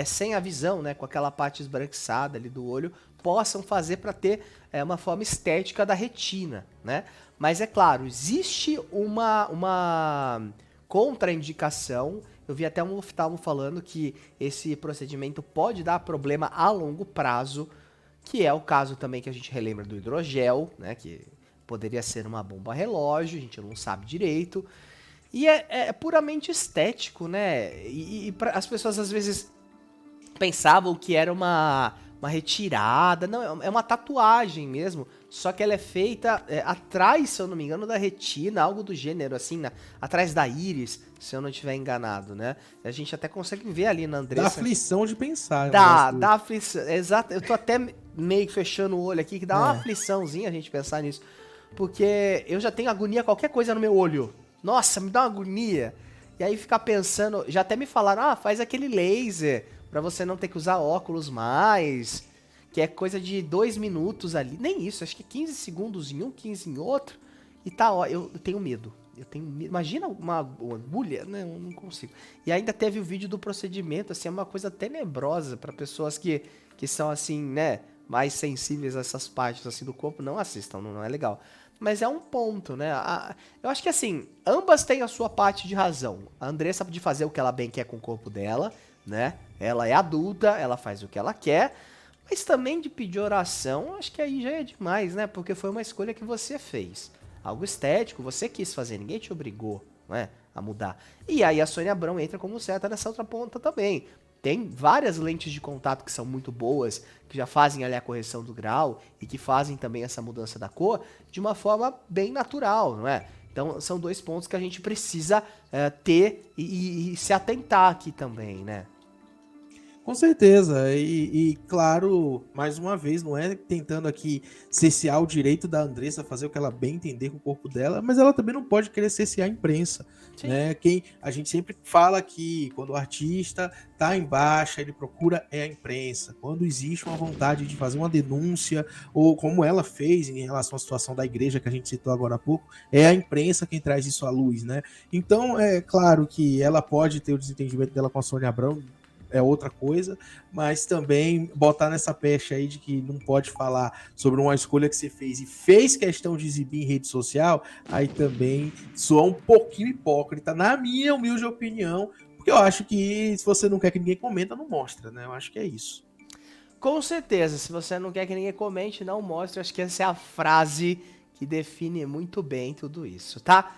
sem a visão, né, com aquela parte esbranquiçada ali do olho, possam fazer para ter uma forma estética da retina, né? Mas é claro, existe uma contraindicação. Eu vi até um oftalmo falando que esse procedimento pode dar problema a longo prazo, que é o caso também que a gente relembra do hidrogel, né, que poderia ser uma bomba relógio, a gente não sabe direito. E é puramente estético, né? E as pessoas às vezes pensavam que era uma retirada. Não, é uma tatuagem mesmo. Só que ela é feita atrás, se eu não me engano, da retina, algo do gênero, assim, atrás da íris, se eu não estiver enganado, né? A gente até consegue ver ali na Andressa. Dá aflição de pensar. Dá aflição, exato. Eu tô até meio que fechando o olho aqui, que dá uma afliçãozinha a gente pensar nisso. Porque eu já tenho agonia qualquer coisa no meu olho. Nossa, me dá uma agonia. E aí ficar pensando, já até me falaram, faz aquele laser pra você não ter que usar óculos mais, que é coisa de 2 minutos ali. Nem isso, acho que 15 segundos em um, 15 em outro. E tá, ó, eu tenho medo. Imagina uma agulha, né? Eu não consigo. E ainda teve o vídeo do procedimento, assim, é uma coisa tenebrosa pra pessoas que são assim, né, mais sensíveis a essas partes assim do corpo, não assistam, não é legal. mas é um ponto, né? Eu acho que assim, ambas têm a sua parte de razão. A Andressa pode fazer o que ela bem quer com o corpo dela, né? Ela é adulta, ela faz o que ela quer, mas também de pedir oração, acho que aí já é demais, né? Porque foi uma escolha que você fez. Algo estético, você quis fazer, ninguém te obrigou, né, a mudar. E aí a Sônia Abrão entra como certa nessa outra ponta também. Tem várias lentes de contato que são muito boas, que já fazem ali a correção do grau e que fazem também essa mudança da cor de uma forma bem natural, não é? Então são dois pontos que a gente precisa ter e se atentar aqui também, né? Com certeza, e claro, mais uma vez, não é tentando aqui cessear o direito da Andressa fazer o que ela bem entender com o corpo dela, mas ela também não pode querer cessear a imprensa, né? A gente sempre fala que quando o artista tá em baixa, ele procura a imprensa. Quando existe uma vontade de fazer uma denúncia, ou como ela fez em relação à situação da igreja que a gente citou agora há pouco, é a imprensa quem traz isso à luz, né? Então, é claro que ela pode ter o desentendimento dela com a Sônia Abrão, é outra coisa, mas também botar nessa pecha aí de que não pode falar sobre uma escolha que você fez e fez questão de exibir em rede social, aí também soa um pouquinho hipócrita, na minha humilde opinião, porque eu acho que se você não quer que ninguém comenta, não mostra, né? Eu acho que é isso. Com certeza, se você não quer que ninguém comente, não mostre. Acho que essa é a frase que define muito bem tudo isso, tá?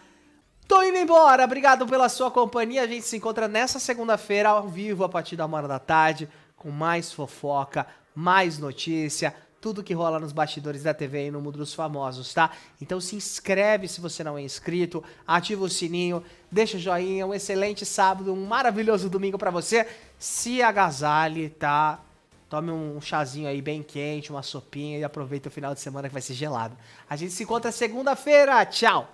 Tô indo embora, obrigado pela sua companhia. A gente se encontra nessa segunda-feira ao vivo a partir da 1h da tarde com mais fofoca, mais notícia, tudo que rola nos bastidores da TV e no mundo dos famosos, tá? Então se inscreve se você não é inscrito, ativa o sininho, deixa o joinha, um excelente sábado, um maravilhoso domingo pra você. Se agasalhe, tá? Tome um chazinho aí bem quente, uma sopinha e aproveita o final de semana que vai ser gelado. A gente se encontra segunda-feira, tchau!